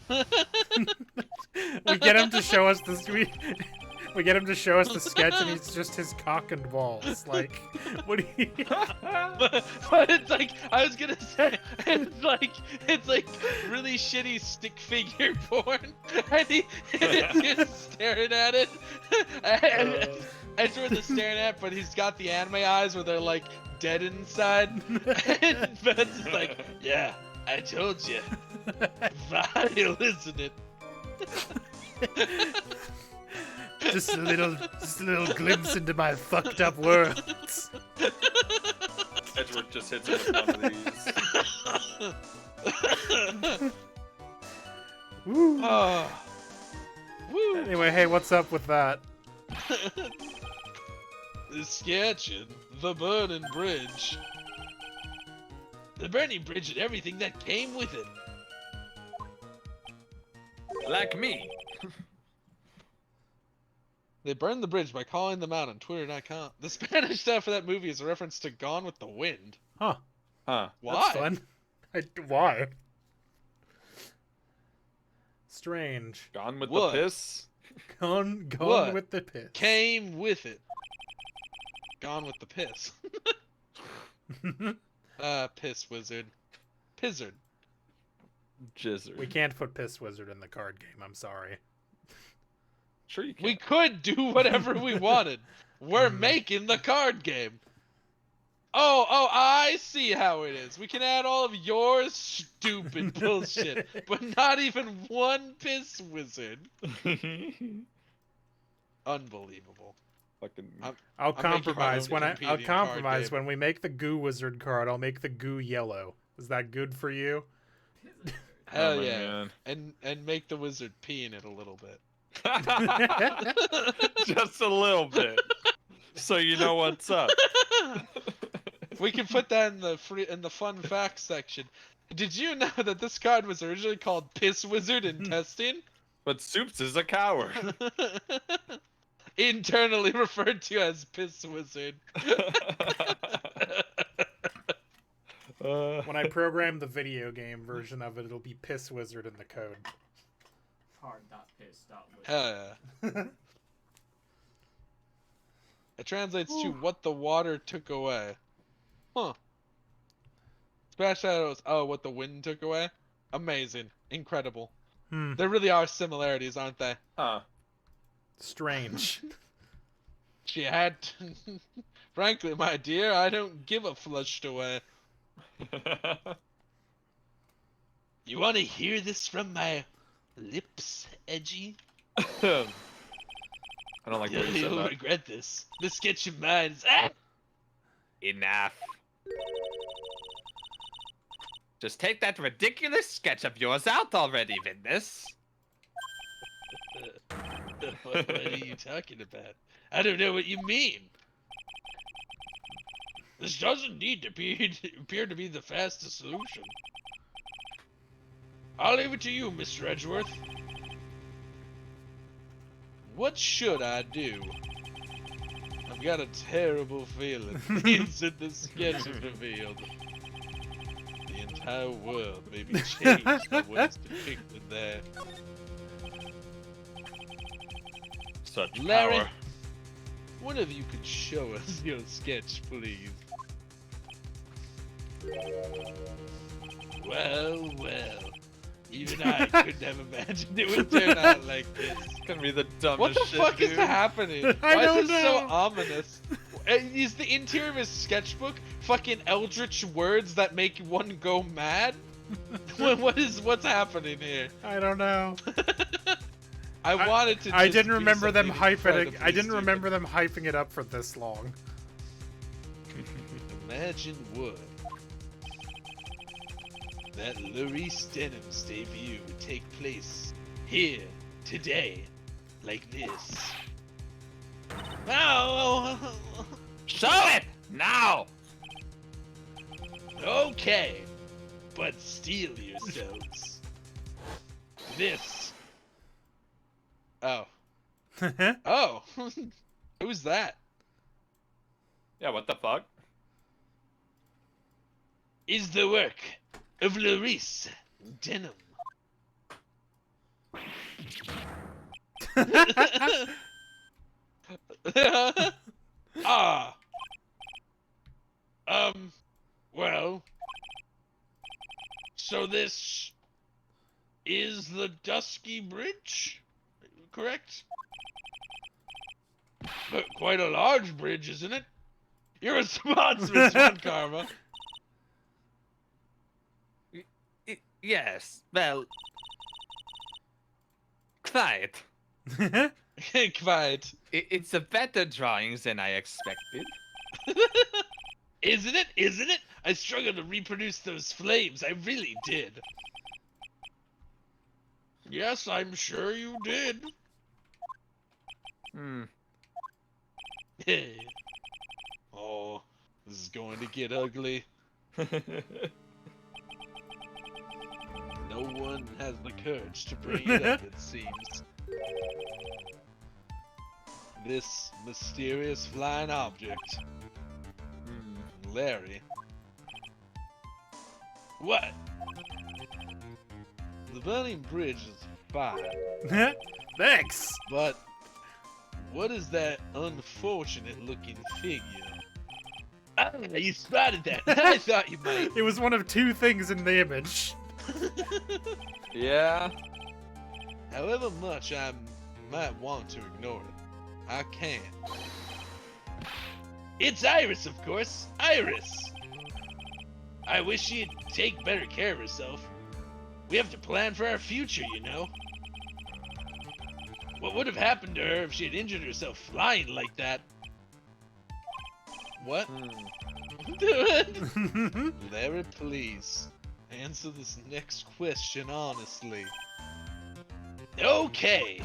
We get him to show us this. We get him to show us the sketch, and it's just his cock and balls. Like, what do you? But it's like, I was gonna say, it's like really shitty stick figure porn, and he's just staring at it. And that's what they're staring at, but he's got the anime eyes where they're like dead inside. And Ben's just like, yeah, I told you. Vile, isn't it? Just a little glimpse into my fucked up world. Edgeworth just hits him with one of these. Woo. Oh. Woo. Anyway, hey, what's up with that? The sketch and the burning bridge. The burning bridge and everything that came with it. Like me. They burned the bridge by calling them out on Twitter.com. The Spanish stuff for that movie is a reference to Gone with the Wind. Huh. Huh. Why? That's fun. Why? Strange. Gone with What? the piss? Gone What? with the piss. Came with it. Gone with the piss. Piss wizard. Pizzard. Jizzard. We can't put Piss Wizard in the card game, I'm sorry. Sure you can. We could do whatever we wanted. We're making the card game. Oh, I see how it is. We can add all of your stupid bullshit, but not even one piss wizard. Unbelievable. Fucking... I'll I'm making my compromise own I'll competing compromise card game. when we make the Goo Wizard card. I'll make the Goo yellow. Is that good for you? Hell Oh my yeah. man. And make the wizard pee in it a little bit. Just a little bit. So you know what's up. We can put that in the fun facts section. Did you know that this card was originally called Piss Wizard in testing? But Soups is a coward. Internally referred to as Piss Wizard. When I program the video game version of it, it'll be Piss Wizard in the code. Hell yeah. It translates to what the water took away. Huh. Splash Shadows. Oh, what the wind took away? Amazing. Incredible. There really are similarities, aren't they? Huh. Strange. She had... Frankly, my dear, I don't give a flushed away. You want to hear this from my lips, Edgy? I don't like the way you said You'll that. regret this. This sketch of mine is... Enough. Just take that ridiculous sketch of yours out already, Vinus. What are you talking about? I don't know what you mean. This doesn't need to appear to be the fastest solution. I'll leave it to you, Mr. Edgeworth. What should I do? I've got a terrible feeling the instant the sketch is revealed, the entire world may be changed by what is depicted there. Such Larry, power. one of you could show us your sketch, please. Well, even I couldn't have imagined it would turn out like this. It's gonna be the dumbest What the shit, fuck is dude. happening? I Why don't is this so know. ominous? Is the interior of his sketchbook fucking eldritch words that make one go mad? What's happening here? I don't know. I wanted to. I just didn't be remember them something hyping it. incredibly I didn't stupid. remember them hyping it up for this long. Imagine would that Larice Denham's debut would take place here, today, like this. Now, Show it now. okay, but steel yourselves. This. Oh. Oh. Who's that? Yeah, what the fuck? Is the work of Larice Denham. Ah. Well. So this is the Dusky Bridge, correct? But quite a large bridge, isn't it? Your response, Miss Von Karma. Yes, well... Quiet. Quiet. It's a better drawing than I expected. Isn't it? Isn't it? I struggled to reproduce those flames. I really did. Yes, I'm sure you did. Oh, this is going to get ugly. No one has the courage to bring it up, it seems. This mysterious flying object, Larry, What? The burning bridge is fine, Thanks. but what is that unfortunate-looking figure? Ah, you spotted that. I thought you might. It was one of two things in the image. Yeah. However much I might want to ignore it, I can't. It's Iris, of course. Iris! I wish she'd take better care of herself. We have to plan for our future, you know. What would have happened to her if she had injured herself flying like that? What? Larry, please. Answer this next question honestly. Okay.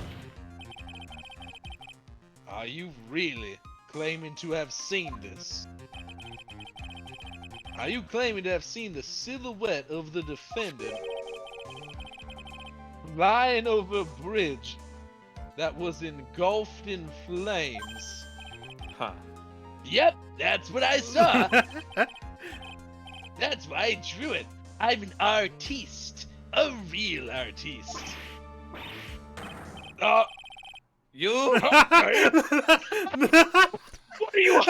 Are you really claiming to have seen this? Are you claiming to have seen the silhouette of the defendant flying over a bridge that was engulfed in flames? Huh. Yep, that's what I saw. That's why I drew it. I'm an artiste. A real artiste. You? What do you want?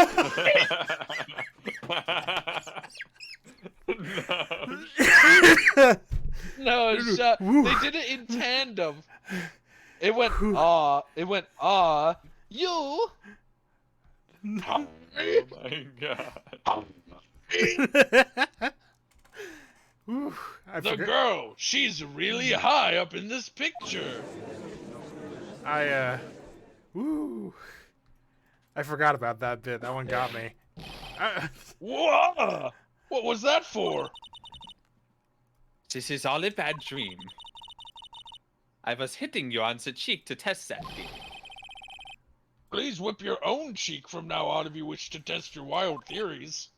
No, shut. They did it in tandem. It went, it went, you. Oh my god. Ooh, The girl, she's really high up in this picture. Woo. I forgot about that bit. That one got me. Whoa! What was that for? This is all a bad dream. I was hitting you on the cheek to test that thing. Please whip your own cheek from now on if you wish to test your wild theories.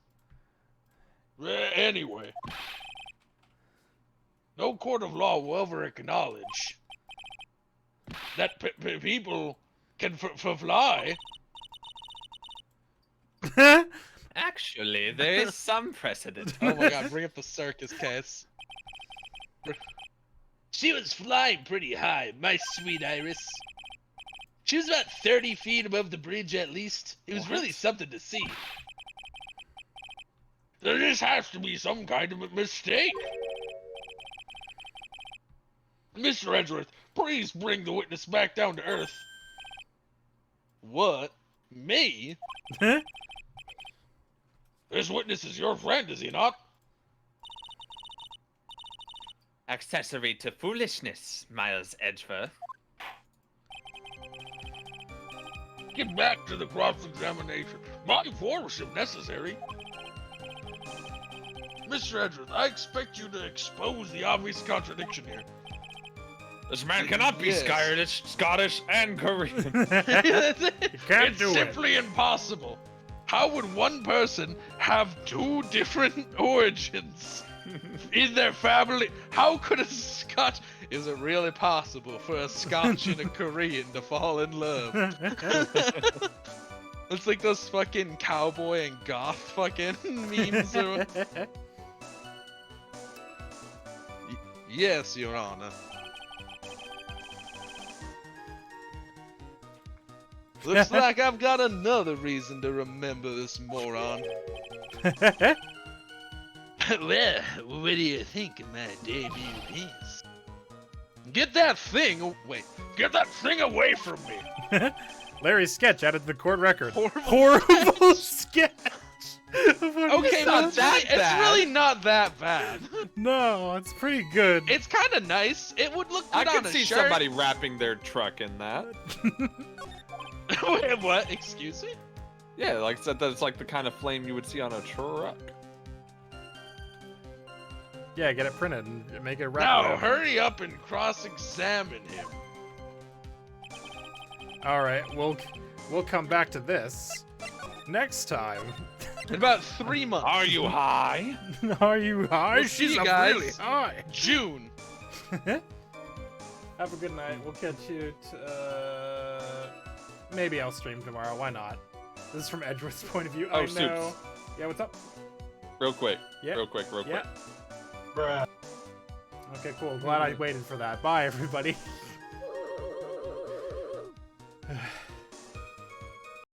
Anyway. No court of law will ever acknowledge that people can fly. Actually, there is some precedent. Oh my god, bring up the circus case. She was flying pretty high, my sweet Iris. She was about 30 feet above the bridge at least. It was really something to see. This has to be some kind of a mistake. Mr. Edgeworth, please bring the witness back down to earth. What? Me? This witness is your friend, is he not? Accessory to foolishness, Miles Edgeworth. Get back to the cross-examination. My force if necessary. Mr. Edgeworth, I expect you to expose the obvious contradiction here. This man cannot be Scottish and Korean. Can't do It's it. simply impossible. How would one person have two different origins in their family? How could a Scotch... Is it really possible for a Scotch and a Korean to fall in love? It's like those fucking cowboy and goth fucking memes. Yes, Your Honor. Looks like I've got another reason to remember this moron. Well, what do you think of my debut piece? Get that thing! Wait, get that thing away from me! Larry's sketch added to the court record. Horrible Horrible sketch. Okay, but it's really not that bad. No, it's pretty good. It's kind of nice. It would look I good on could a see shirt. somebody wrapping their truck in that. Wait, what? Excuse me? Yeah, like I said, that's like the kind of flame you would see on a truck. Yeah, get it printed and make it wrap. Now, hurry up and cross-examine him. All right, we'll come back to this next time. In about 3 months. Are you high? Are you high? We'll see She's you up guys. really high. June. Have a good night. We'll catch you. Maybe I'll stream tomorrow. Why not? This is from Edgeworth's point of view. Oh, I know. Soups. Yeah, what's up? Real quick. Yeah. Real quick. Yeah. Bruh. Okay, cool. Glad I waited for that. Bye, everybody.